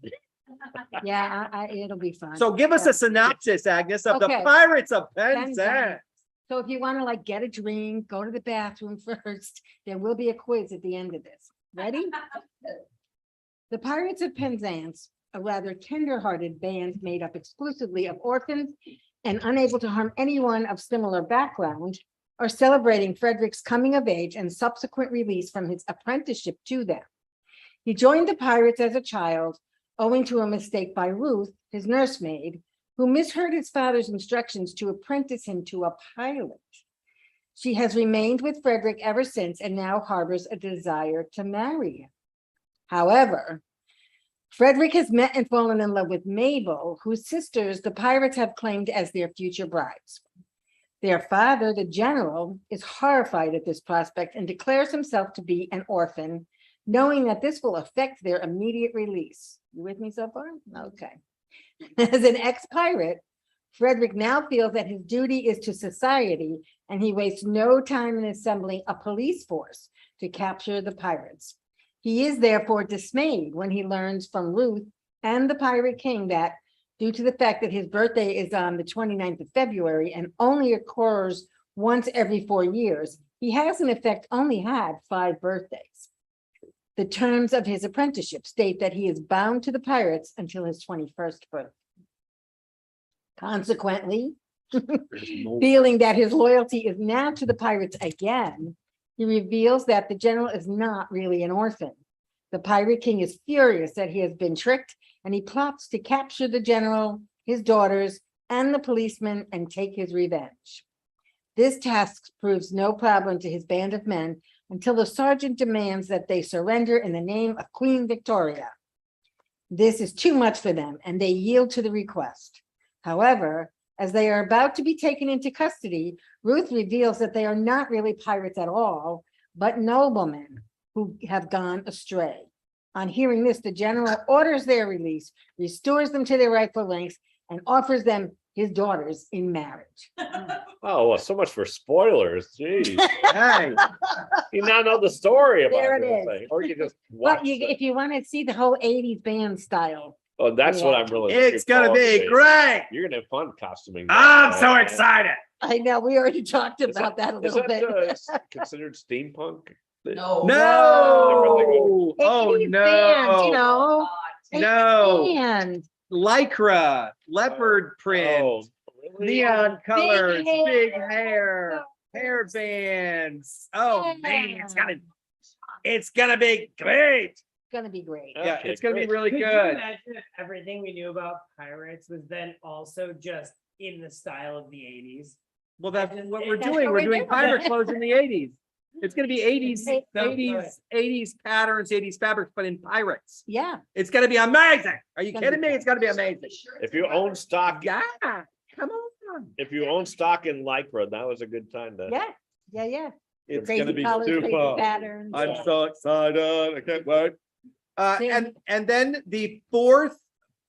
Yeah, it'll be fun. So give us Yeah. a synopsis, Agnes, of the Okay. Pirates of Penzance. Penzance. So if you want to like get a drink, go to the bathroom first, there will be a quiz at the end of this. Ready? The Pirates of Penzance, a rather tender-hearted band made up exclusively of orphans and unable to harm anyone of similar background, are celebrating Frederick's coming of age and subsequent release from his apprenticeship to them. He joined the pirates as a child, owing to a mistake by Ruth, his nursemaid, who misheard his father's instructions to apprentice him to a pilot. She has remained with Frederick ever since and now harbors a desire to marry him. However, Frederick has met and fallen in love with Mabel, whose sisters the pirates have claimed as their future brides. Their father, the general, is horrified at this prospect and declares himself to be an orphan, knowing that this will affect their immediate release. You with me so far? Okay. As an ex-pirate, Frederick now feels that his duty is to society, and he wastes no time in assembling a police force to capture the pirates. He is therefore dismayed when he learns from Ruth and the Pirate King that, due to the fact that his birthday is on the 29th of February and only occurs once every 4 years, he has in effect only had 5 birthdays. The terms of his apprenticeship state that he is bound to the pirates until his 21st birthday. Consequently, feeling that his loyalty is now to the pirates again, he reveals that the general is not really an orphan. The Pirate King is furious that he has been tricked, and he plots to capture the general, his daughters, and the policeman and take his revenge. This task proves no problem to his band of men until the sergeant demands that they surrender in the name of Queen Victoria. This is too much for them, and they yield to the request. However, as they are about to be taken into custody, Ruth reveals that they are not really pirates at all, but noblemen who have gone astray. On hearing this, the general orders their release, restores them to their rightful ranks, and offers them his daughters in marriage. Oh, well, so much for spoilers. Jeez. Hey, You now know the story about There it this is. thing, or you just watch. But if you want to see the whole 80s band style, Oh, that's what Yeah. I'm really. it's looking gonna forward be to. great. You're gonna have fun costuming. I'm that. so excited. I know we already talked Is about that a is little bit. considered steampunk? No. No. Oh, 80s no. band, you know. No. 80s band. Lycra, leopard print, Oh, really? neon colors, big hair. hair bands. Oh man, Yeah. it's gonna be great. Gonna be great. Yeah, Okay, it's gonna be great. really Could you good. imagine if everything we knew about pirates was then also just in the style of the 80s? Well, that's what we're That's doing. what We're we're doing doing. pirate clothes in the 80s. It's gonna be 80s, So good. 80s patterns, 80s fabrics, but in pirates. Yeah. It's gonna be amazing. Are you Gonna kidding be me? It's gonna be amazing. If you own stock, Yeah, come on. if you own stock in Lycra, now is a good time to. Yeah. It's Crazy gonna be colors, crazy super. patterns. I'm so excited. I can't wait. Same. And then the fourth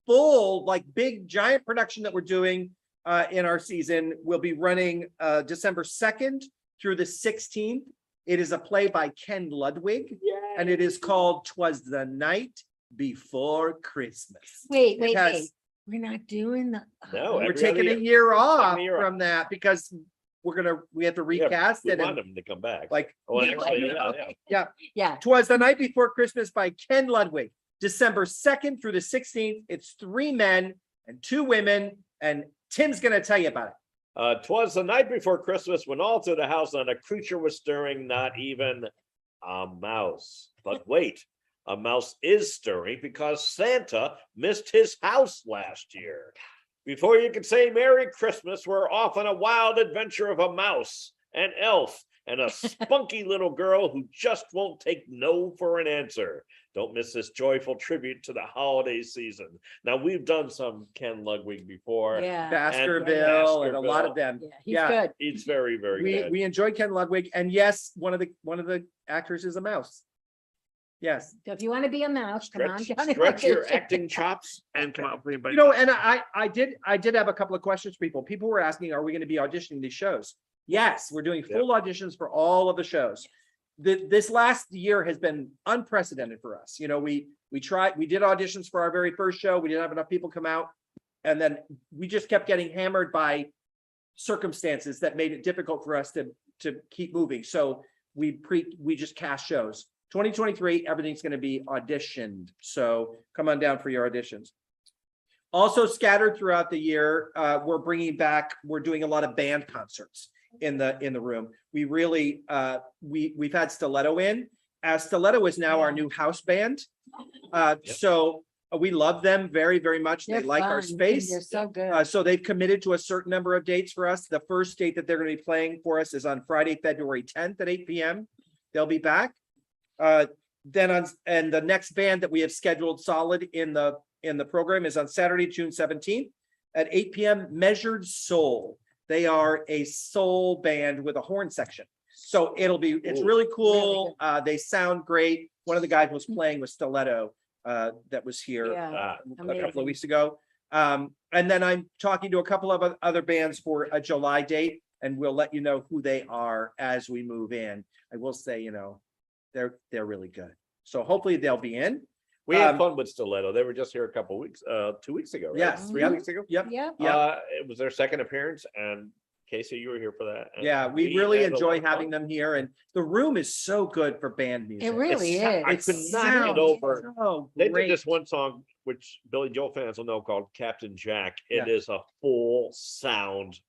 full, like big giant production that we're doing in our season will be running December 2nd through the 16th. It is a play by Ken Ludwig, and it is called "'Twas the Night Before Christmas." Wait. Because We're not doing the. No, we're every taking a other year off a year off. from that because we have to recast We it want and them to come back. like Oh, actually, yeah. Yeah. "'Twas the Night Before Christmas" by Ken Ludwig, December 2nd through the 16th. It's 3 men and 2 women, and Tim's gonna tell you about it. 'Twas the night before Christmas when all through the house not a creature was stirring, not even a mouse. But wait, a mouse is stirring because Santa missed his house last year. Before you can say Merry Christmas, we're off on a wild adventure of a mouse, an elf, and a spunky little girl who just won't take no for an answer. Don't miss this joyful tribute to the holiday season. Now, we've done some Ken Ludwig before. Yeah. Baskerville and a lot of them. Yeah. He's Yeah. good. It's very, very good. We enjoy Ken Ludwig, and yes, one of the actors is a mouse. Yes, So if you want to be a mouse, come on. down and Stretch your audition. acting chops and come out. you know, and I did have a couple of questions for people. People were asking, are we going to be auditioning these shows? Yes, we're doing full auditions for all of the shows. This last year has been unprecedented for us. You know, we did auditions for our very first show. We didn't have enough people come out, and then we just kept getting hammered by circumstances that made it difficult for us to keep moving. So we just cast shows. 2023, everything's going to be auditioned. So come on down for your auditions. Also scattered throughout the year, we're doing a lot of band concerts in the room. We really, we've had Stiletto in. Stiletto is now our new house band. So we love them very, very much. They They're like our fun. space. They're so good. So they've committed to a certain number of dates for us. The first date that they're going to be playing for us is on Friday, February 10th at 8 p.m. They'll be back. And the next band that we have scheduled solid in the program is on Saturday, June 17th at 8 p.m. Measured Soul. They are a soul band with a horn section. So it's really cool. Really They sound great. One of the guys was playing with Stiletto that was here Yeah. a couple Amazing. of weeks ago. And then I'm talking to a couple of other bands for a July date, and we'll let you know who they are as we move in. I will say, you know, they're really good. So hopefully they'll be in. We had fun with Stiletto. They were just here a couple weeks, 2 weeks ago, right? Yes. 3 Yep. weeks ago. Yep. Yeah. It was their second appearance, and Casey, you were here for that. and Yeah, we really had a lot enjoy of fun. having them here, and the room is so good for band music. It really It's- is. I It could not get sounds over. so They did great. this one song, which Billy Joel fans will know, called Captain Jack. It Yeah. is a full sound.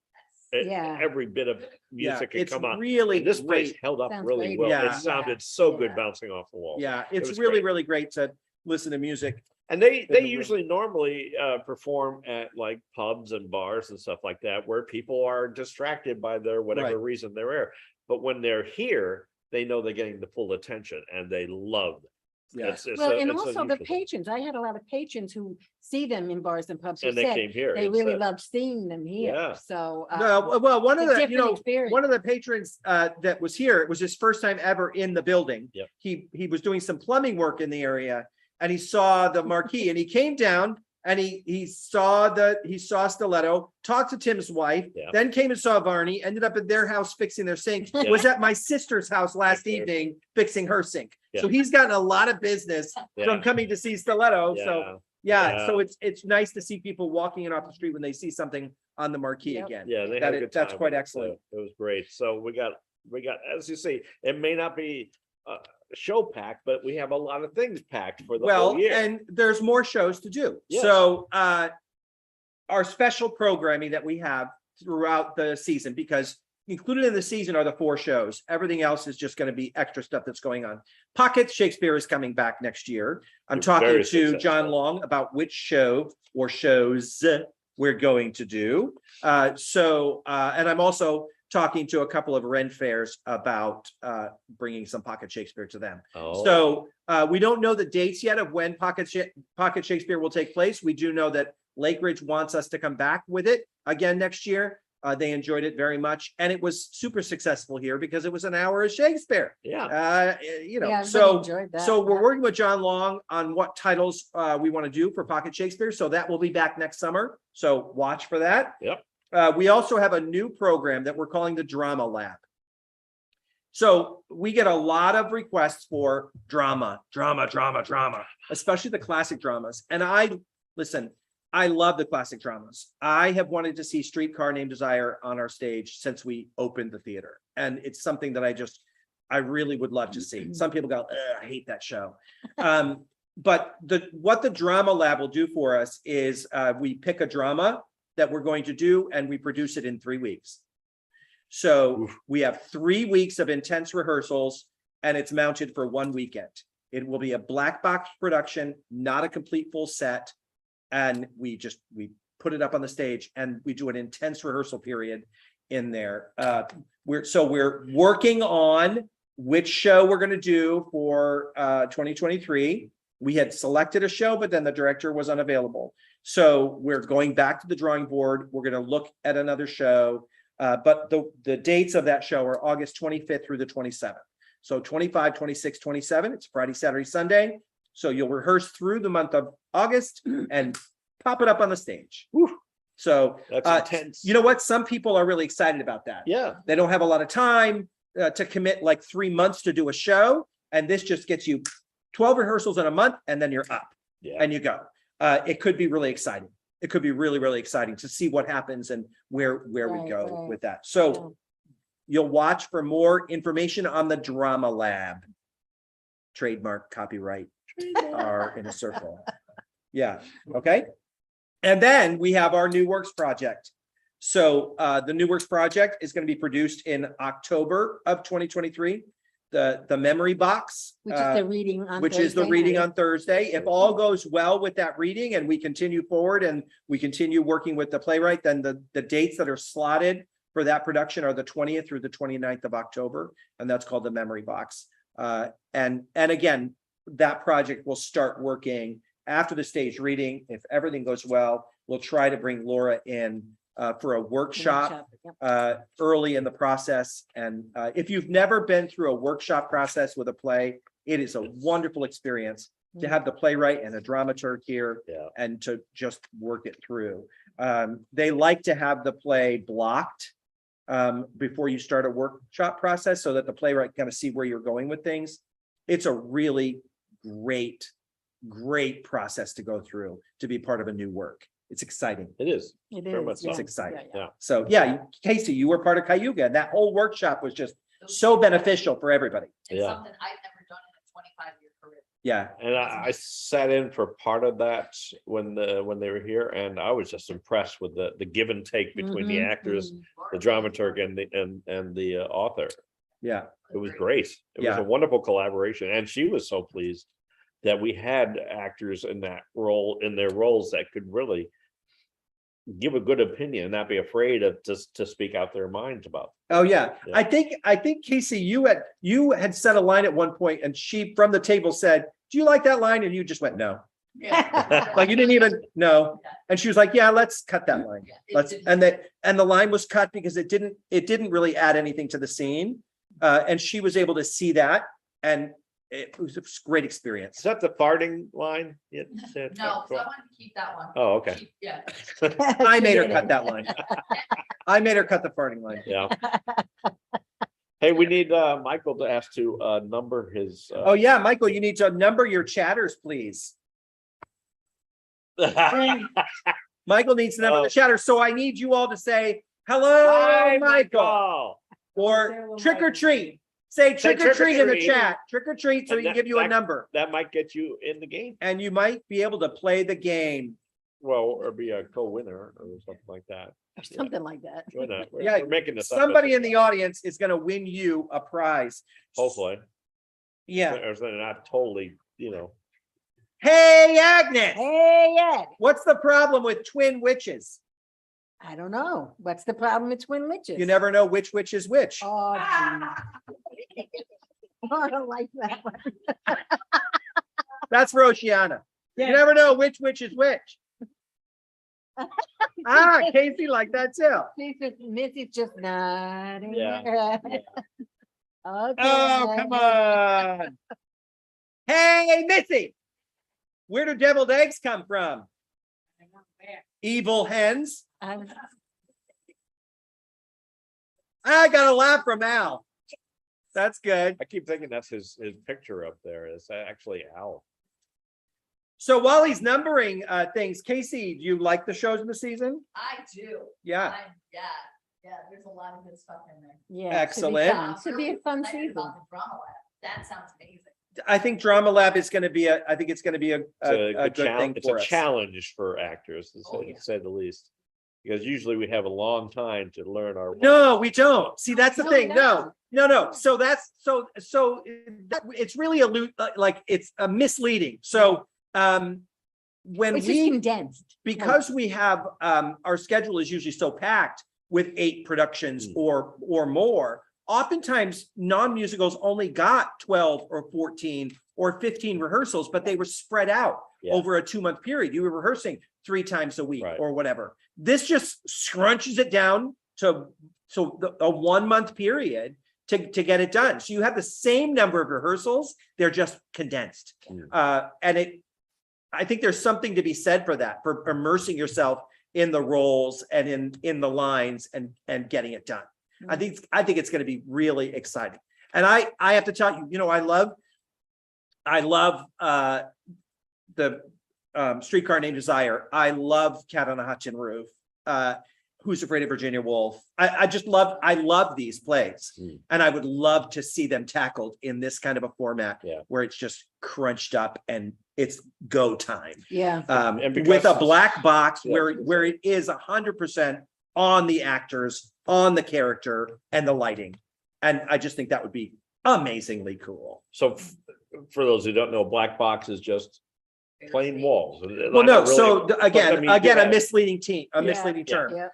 Yeah. Every bit of Yeah, music can it's come on. really And this place great. held up Sounds really great. well. Yeah. It sounded so good Yeah. bouncing off the wall. Yeah, it's was really, great. really great to listen to music. And they the room. usually normally perform at like pubs and bars and stuff like that, where people are distracted by their whatever Right. reason they're there. But when they're here, they know they're getting the full attention, and they love it. Yeah. It's Well, and it's also the unusual. patrons. I had a lot of patrons who see them in bars and pubs who And they said came here. they and really said- love seeing them here. Yeah. So. Well, one of it's a the, you different know, experience. one of the patrons that was here, it was his first time ever in the building. Yep. He was doing some plumbing work in the area, and he saw the marquee, and he came down and he saw Stiletto, talked to Tim's wife, Yeah. then came and saw Varney, ended up at their house fixing their sink. Yeah. Was at my sister's house last Yeah. evening fixing her sink. Yeah. So he's gotten a lot of business from Yeah. coming to see Stiletto. Yeah. So Yeah. so it's nice to see people walking in off the street when they see something on the marquee Yep. again. Yeah, they That had a is- good that's time quite with it, excellent. so it was great. So we got, as you see, it may not be show packed, but we have a lot of things packed for the Well, whole year. and there's more shows to do. Yes. So our special programming that we have throughout the season, because included in the season are the 4 shows. Everything else is just going to be extra stuff that's going on. Pocket Shakespeare is coming back next year. I'm You're talking very to John successful. Long about which show or shows we're going to do. And I'm also talking to a couple of Ren fairs about bringing some Pocket Shakespeare to them. Oh. So we don't know the dates yet of when Pocket Shakespeare will take place. We do know that Lake Ridge wants us to come back with it again next year. They enjoyed it very much, and it was super successful here because it was an hour of Shakespeare. Yeah. Yeah, so everybody enjoyed that. so we're working with John Long on what titles we want to do for Pocket Shakespeare. So that will be back next summer. So watch for that. Yep. We also have a new program that we're calling the Drama Lab. So we get a lot of requests for drama, especially the classic dramas. And I love the classic dramas. I have wanted to see Streetcar Named Desire on our stage since we opened the theater. And it's something that I really would love to see. Some people go, I hate that show. But what the Drama Lab will do for us is we pick a drama that we're going to do and we produce it in 3 weeks. So we have 3 weeks of intense rehearsals and it's mounted for 1 weekend. It will be a black box production, not a complete full set. And we put it up on the stage and we do an intense rehearsal period in there. We're working on which show we're going to do for 2023. We had selected a show, but then the director was unavailable. So we're going back to the drawing board. We're going to look at another show. But the dates of that show are August 25th through the 27th. So 25, 26, 27, it's Friday, Saturday, Sunday. So you'll rehearse through the month of August and pop it up on the stage. So That's intense. you know what? Some people are really excited about that. Yeah. They don't have a lot of time to commit like 3 months to do a show. And this just gets you 12 rehearsals in a month and then you're up and you go. It could be really exciting. It could be really, really exciting to see what happens and where we go with that. So you'll watch for more information on the Drama Lab. Trademark, copyright are in a circle. Yeah. Okay. And then we have our New Works project. So the New Works project is going to be produced in October of 2023. The memory box, Which is the reading on which is the Thursday reading night. on Thursday. If all goes well with that reading and we continue forward and we continue working with the playwright, then the dates that are slotted for that production are the 20th through the 29th of October. And that's called the memory box. And again, that project will start working after the stage reading. If everything goes well, we'll try to bring Laura in for a workshop early in the process. And if you've never been through a workshop process with a play, it is a wonderful experience to have the playwright and a dramaturg here and to just work it through. They like to have the play blocked before you start a workshop process so that the playwright kind of see where you're going with things. It's a really great process to go through to be part of a new work. It's exciting. It is. It Very is, much so. It's exciting. Yeah. So Casey, you were part of Cayuga, and that whole workshop was just so beneficial for everybody. It's Yeah. something I've never done in a 25-year career. Yeah. And I sat in for part of that when they were here, and I was just impressed with the give and take between the actors, the dramaturg, and the author. Yeah. It was great. It was a wonderful collaboration, and she was so pleased that we had actors in that role, in their roles, that could really give a good opinion and not be afraid of to speak out their minds about. Oh yeah. Yeah. I think Casey, you had said a line at one point, and she from the table said, "Do you like that line?" And you just went, "No." Yeah. Like you didn't even know. And she was like, "Yeah, let's cut that line." And the line was cut because it didn't really add anything to the scene. And she was able to see that, and it was a great experience. Is that the farting line? Yeah. No, so I wanted to keep that one. Oh, okay. Yeah. I made her cut that line. I made her cut the farting line. Yeah. Hey, we need Michael to ask to number his. Oh yeah, Michael, you need to number your chatters, please. Michael needs to number the chatters. So I need you all to say, "Hello, Hi, Michael," Michael. or "Trick or treat." Say trick or treat in the trick-or-treat. chat. Trick or treat so And we can that- give you a that- number. That might get you in the game. And you might be able to play the game. Well, or be a co-winner or something like that. Or something like that. We're not, we're, Yeah, we're making this up. Somebody in the audience is gonna win you a prize. Hopefully. Yeah. Or they're not totally, Hey, Agnes, Hey, Ed, what's the problem with twin witches? I don't know. What's the problem with twin witches? You never know which witch is which. Oh, gee. I don't like that one. That's for Oceana. You Yeah. never know which witch is which. Casey like that too. Missy's just nodding. Yeah. Okay. Oh, come on. Hey, Missy. Where do deviled eggs come from? Evil hens. I got a laugh from Al. That's good. I keep thinking that's his picture up there. It's actually Al. So while he's numbering things, Casey, do you like the shows in the season? I do. Yeah. Yeah, there's a lot of good stuff in there. Yeah. it should be Excellent. fun. Should be a fun Excited season. about the Drama Lab. That sounds amazing. I think Drama Lab is going to be I think it's going to be a good thing It's for a us. challenge for actors, to Oh, say, yeah. to say the least. Because usually we have a long time to learn our. No, we don't. See, that's the No, thing. no. No. So that's it's really like it's misleading. So when It's just condensed. because we have our schedule is usually so packed with 8 productions or more, oftentimes non-musicals only got 12 or 14 or 15 rehearsals, but they were spread out Yeah. over a 2-month period. You were rehearsing 3 times a week Right. or whatever. This just scrunches it down to a 1-month period to get it done. So you have the same number of rehearsals, they're just condensed. And I think there's something to be said for that, for immersing yourself in the roles and in the lines and getting it done. I think it's going to be really exciting. And I have to tell you, I love the Streetcar Named Desire. I love Cat on a Hutchin Roof. Who's Afraid of Virginia Woolf? I love these plays, and I would love to see them tackled in this kind of a format where it's just crunched up and it's go time. Yeah. And because- With a black box Yeah. where it is 100% on the actors, on the character, and the lighting, and I just think that would be amazingly cool. So for those who don't know, black box is just plain walls. Well, no. So But, I again, mean, a yeah. misleading Yeah. term. Yeah.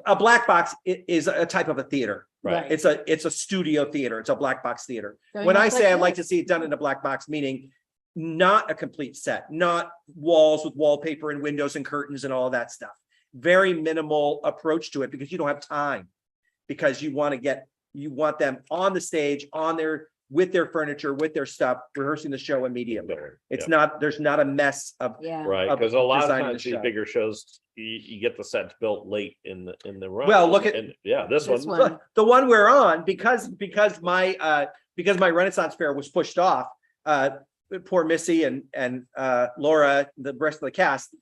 A black box is a type of a theater. Right. It's a studio theater. It's a black box theater. Very When I much say I'd like like this. to see it done in a black box, meaning not a complete set, not walls with wallpaper and windows and curtains and all of that stuff. Very minimal approach to it because you don't have time. Because you want them on the stage, with their furniture, with their stuff, rehearsing the show immediately. It's not, there's not a mess of, Yeah. Right, of because a lot of designing times the these show. bigger shows, you get the sets built late in the run. Well, look at- And, yeah, this This one. one. the one we're on, because my Renaissance fair was pushed off, poor Missy and Laura, the rest of the cast,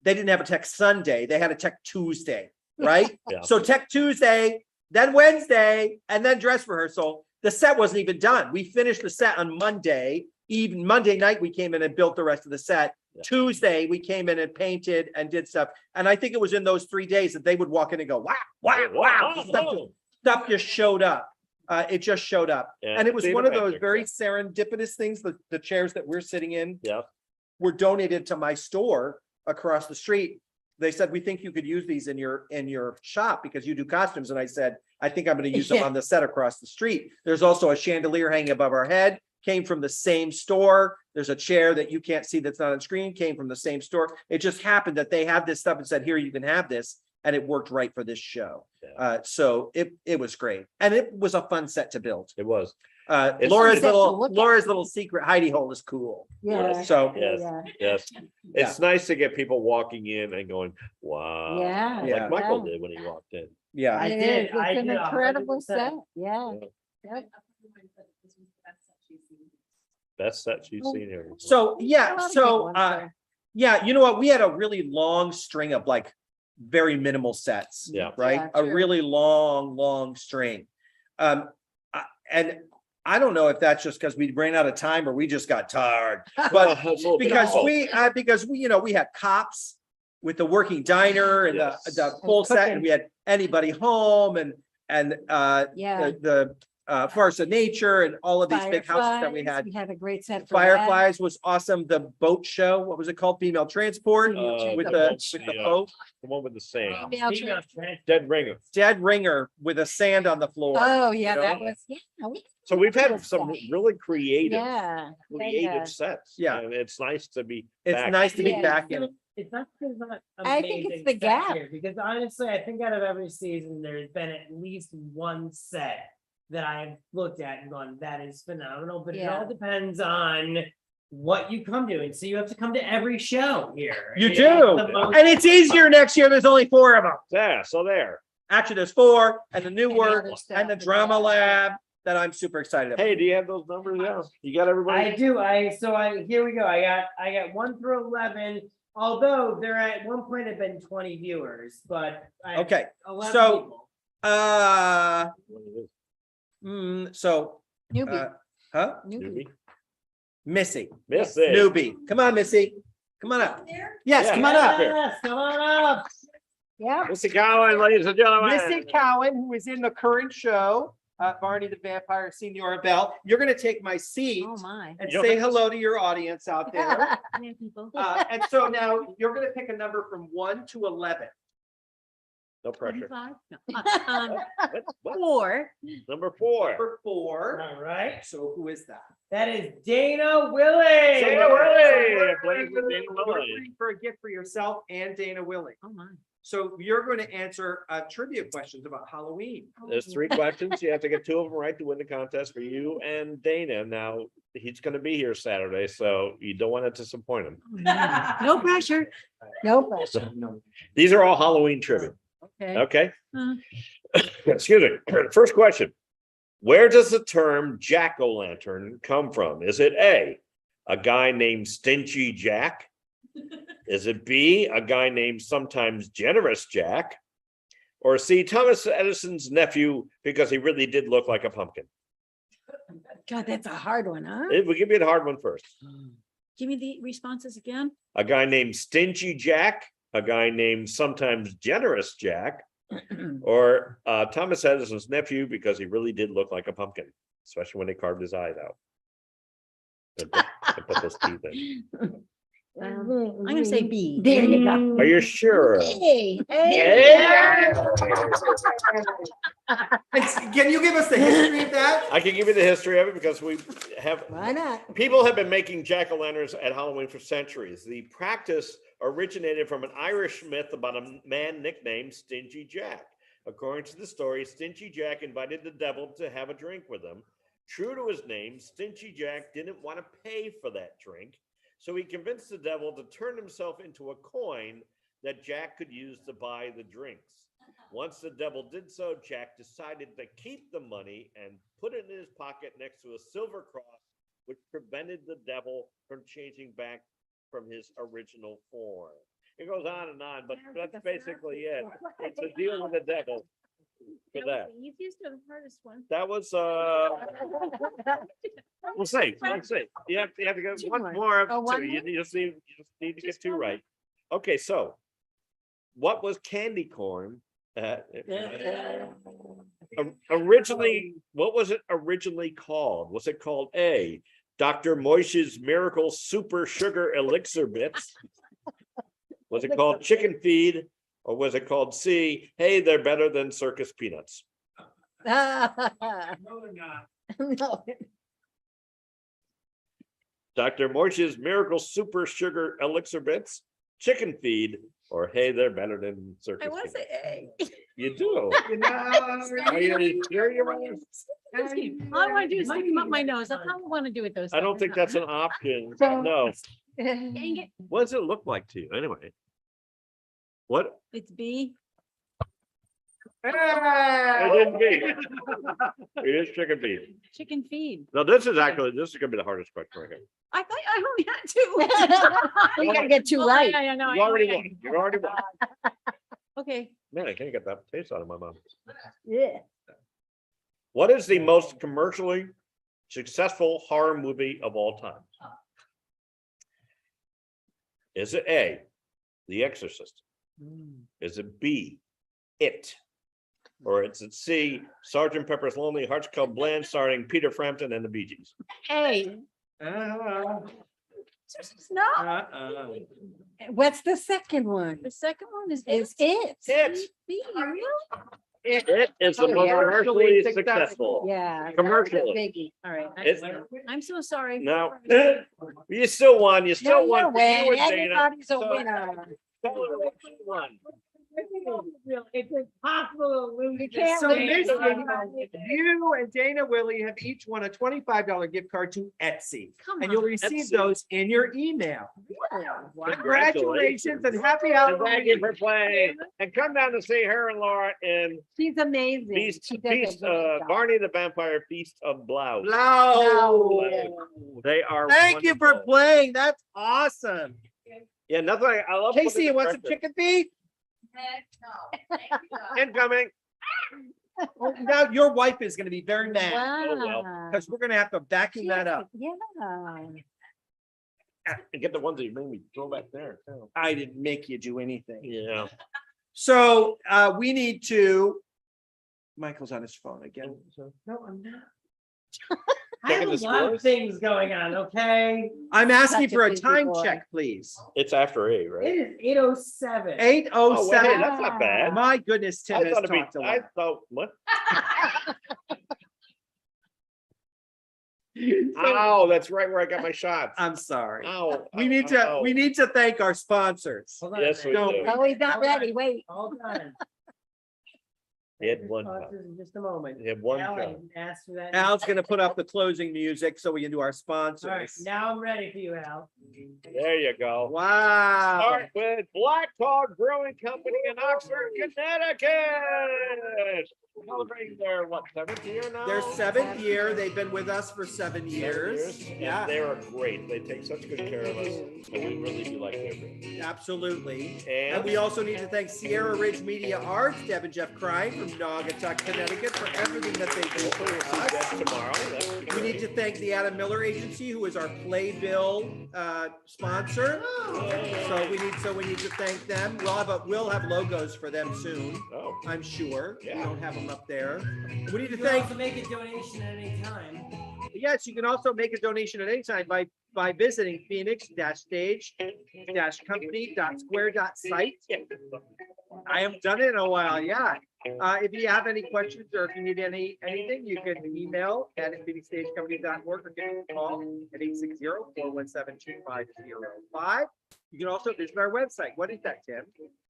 they didn't have a Tech Sunday, they had a Tech Tuesday, right? Yeah. So Tech Tuesday, then Wednesday, and then dress rehearsal. The set wasn't even done. We finished the set on Monday. Even Monday night, we came in and built the rest of the set. Yeah. Tuesday, we came in and painted and did stuff. And I think it was in those 3 days that they would walk in and go, wow. Stuff just showed up. It just showed up. Yeah, And it was theater one of those magic, very yeah. serendipitous things. The chairs that we're sitting in Yeah, were donated to my store across the street. They said, we think you could use these in your shop because you do costumes. And I said, I think I'm going to use them Yeah. on the set across the street. There's also a chandelier hanging above our head, came from the same store. There's a chair that you can't see that's not on screen, came from the same store. It just happened that they had this stuff and said, here, you can have this. And it worked right for this show. Yeah. So it was great. And it was a fun set to build. it was. Laura's Fun set to little look at. Laura's little secret hidey hole is cool. Yeah. So Yes. Yeah. Yes, it's nice to get people walking in and going, wow. Yeah. Yeah. Like Michael Yeah. did when he walked in. yeah. I It did, is. I It's an did, incredible 100%. set. Yeah. Yep. Best set you've seen here. So A yeah, lot of good so ones there. yeah, you know what? We had a really long string of like very minimal sets. Yeah. Right? Yeah, A true. really long string. And I don't know if that's just because we ran out of time or we just got tired, but because we, we had Cops with the working diner and the full set, and we had Anybody Home and Yeah. the Force of Nature and all of these big houses that we had. We had a great set for Fireflies was awesome. The boat show, what was it called? Female Transport with the boat. The one with the sand. Female Dead ringer. Dead ringer with a sand on the floor. Oh, yeah, You that know? was, yeah. So we've had some really creative Yeah. sets. Yeah. And it's nice to be It's back. nice to be Yeah. back in. It's not because not I think it's amazing the set gap. here, because honestly, I think out of every season, there's been at least one set that I've looked at and gone, that is phenomenal, but it all Yeah. depends on what you come to. And so you have to come to every show here. You And do. the most- And it's easier next year. There's only 4 of them. Yeah, so there. Actually, there's 4 and the new And the work other stuff and the as drama well. lab that I'm super excited about. Hey, do you have those numbers? Yeah. You got everybody? I do, here we go, I got 1 through 11, although there at one point have been 20 viewers, but. I have Okay, 11 so- people. So, Newbie. huh? Newbie? Missy, Missy. newbie. Come on, Missy. Come on up. There? Yes, Yeah. come on up. Yes, come on up. Yeah. Missy Cowan, ladies and gentlemen. Missy Cowan, who is in the current show, Varney the Vampire, Senior Bell. You're gonna take my seat Oh, my. and You don't say think so? hello to your audience out there. People. And so now you're gonna pick a number from 1 to 11. No pressure. 25? No. What? 4. Number 4. Number 4. All right, So who is that? that is Dana Willie. Dana Willie. You're Playing with Dana Willie. waiting for a gift for yourself and Dana Willie. Oh, my. So you're going to answer trivia questions about Halloween. There's 3 questions. You have to get 2 of them right to win the contest for you and Dana. Now, he's going to be here Saturday, so you don't want to disappoint him. No pressure. No pressure. So, these are all Halloween trivia. Okay. Okay. Uh. Excuse me. First question. Where does the term jack-o'-lantern come from? Is it A, a guy named Stingy Jack? Is it B, a guy named Sometimes Generous Jack? Or C, Thomas Edison's nephew, because he really did look like a pumpkin? God, that's a hard one, huh? We'll give you the hard one first. Give me the responses again. A guy named Stingy Jack, a guy named Sometimes Generous Jack, or Thomas Edison's nephew, because he really did look like a pumpkin, especially when they carved his eyes out. And put those teeth in. I'm gonna say B. There you go. Are you sure? Hey, Can you give us the history of that? I can give you the history of it because we have Why not? people have been making jack-o'-lanterns at Halloween for centuries. The practice originated from an Irish myth about a man nicknamed Stingy Jack. According to the story, Stingy Jack invited the devil to have a drink with him. True to his name, Stingy Jack didn't want to pay for that drink, so he convinced the devil to turn himself into a coin that Jack could use to buy the drinks. Once the devil did so, Jack decided to keep the money and put it in his pocket next to a silver cross, which prevented the devil from changing back from his original form. It goes on and on, but that's basically it. It's a deal with the devil for that. The easiest or the hardest one? That was we'll see. Let's see. You have to get Two one more. more of Oh, two. one You just need to get Just 2 one right. Okay, so what was candy corn? Originally, what was it originally called? Was it called A, Dr. Moish's Miracle Super Sugar Elixir Bits? Was it called Chicken Feed? Or was it called C, hey, they're better than circus peanuts? No. Dr. Moish's Miracle Super Sugar Elixir Bits, Chicken Feed, or hey, they're better than circus I want to peanuts? say A. You do. You know, Are you sure you want to? All I want to do is stick them up my nose. That's all I want to do with those. I don't think that's an option. So- No. Dang it. What does it look like to you anyway? What? It's B. It didn't be. It is chicken feed. Chicken feed. No, this is gonna be the hardest question right here. I thought I only had 2. You gotta get 2 Oh, right. yeah, no, You already won. You already won. Okay. Man, I can't get that taste out of my mouth. Yeah. What is the most commercially successful horror movie of all time? Is it A, The Exorcist? Is it B, It? Or is it C, Sergeant Pepper's Lonely Hearts Club Band starring Peter Frampton and the Bee Gees? Hey, no, What's the second one? the second one is Is it? It. Really? It is the most commercially successful. Yeah. Commercially. Biggie. All right. It's- I'm so sorry. No, you still won. You No, still you won. for you win. and Dana. Everybody's a So- winner. Tell her what you won. It's impossible to lose. You can't So win. basically, you and Dana Willie have each won a $25 gift card to Etsy. Come And you'll on. receive Etsy. those in your email. Congratulations and happy And thank you Halloween. for playing. And come down to see her and Laura in She's amazing. Feast, She does a great job. Varney the Vampire Feast of Blouse. Wow. They are. Thank you for wonderful. playing. That's awesome. Yeah, nothing. I love. Casey, you want some chicken feet? Incoming. Oh, now your wife is gonna be very mad Wow. because we're gonna have to vacuum that up. Yeah. And get the ones that you made me throw back there. too. I didn't make you do anything. Yeah. So we need to. Michael's on his phone again. No, I'm not. I have Checking a the lot of scores? things going on, okay? I'm asking Such a for a busy time boy. check, please. It's after 8, It right? is 8:07. 8:07. Hey, that's not bad. My goodness, Tim has I thought it'd be. talked a I lot. thought what? Oh, that's right where I got my shots. I'm sorry. Oh, We need to thank our sponsors. Hold on. Yes, we Don't- do. Oh, he's not Hold on. ready. Wait. Hold on. He had one shot. Sponsors in just a moment. He had one Al, I shot. didn't ask for that. Al's gonna put up the closing music so we can do our All right, sponsors. now I'm ready for you, Al. There you go. Wow. Start with Black Hog Brewing Company in Oxford, Connecticut. Celebrating their what, 7th year now? Their 7th year. They've been with us for 7 7 years. And Yeah, they are great. They take such good care of us. And we really do like their beer. absolutely. And And we also need to thank Sierra Ridge Media Arts, Deb and Jeff Crine from Naugatuck, Connecticut, for everything that they do for we'll see us. that tomorrow. That's We great. need to thank the Adam Miller Agency, who is our Playbill sponsor. So we need to thank them. We'll have logos for them soon, Oh, I'm sure. We Yeah. don't have them up there. We need to You can thank. also make a donation at any time. Yes, you can also make a donation at any time by visiting phoenix-stage-company.square.site. I haven't done it in a while. Yeah. If you have any questions or if you need anything, you can email at phoenixstagecompany.org or give us a call at 860-417-2505. You can also visit our website. What is that, Tim?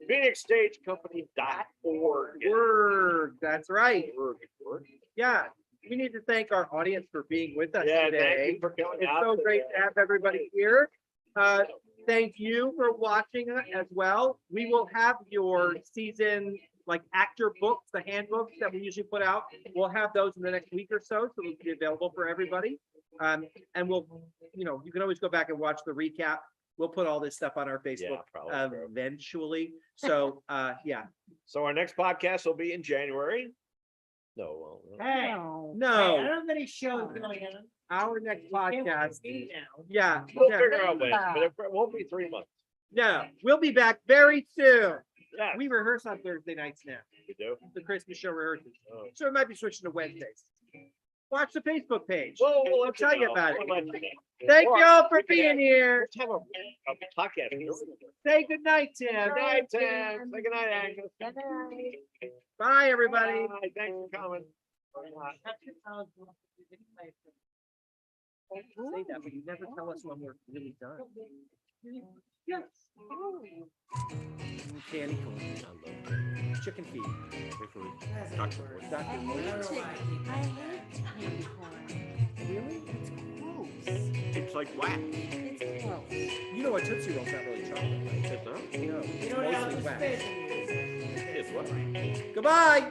PhoenixStageCompany.org. Word. That's right. Word. Yeah. We need to thank our audience for being with us Yeah, thank today. you for coming It's out so great today. to have everybody here. Thank you for watching as well. We will have your season, like actor books, the handbooks that we usually put out. We'll have those in the next week or so they'll be available for everybody. And we'll, you can always go back and watch the recap. We'll put all this stuff on our Facebook probably. eventually. So, yeah. So our next podcast will be in January. No, well, Hey, No. I No, don't have any shows going on. our next You can't podcast. wait now. Yeah. we'll yeah. figure out when, but it won't be 3 months. Yeah, we'll be back very soon. Yeah, We rehearse on Thursday nights now. we do. The Christmas show rehearsals. Oh. So it might be switching to Wednesdays. Watch the Facebook page. We'll We'll tell you about it. We'll let you know. Thank Or you all for we can being here. Let's have a podcast. Say good night, Tim. Good night, Tim. Say good night, Agnes. Bye, everybody. Bye. Thanks for coming. Say that, but you never tell us when we're really done. Yes. Candy corn, chicken feed. That's worse. Dr. I don't know why I keep I hate candy corn. Really? It's gross. It's like wax. It's gross. You know what, Tootsie Roll's not really chocolate, right? It's not? No, You it's don't have mostly the wax. space in yours. It's what? Goodbye.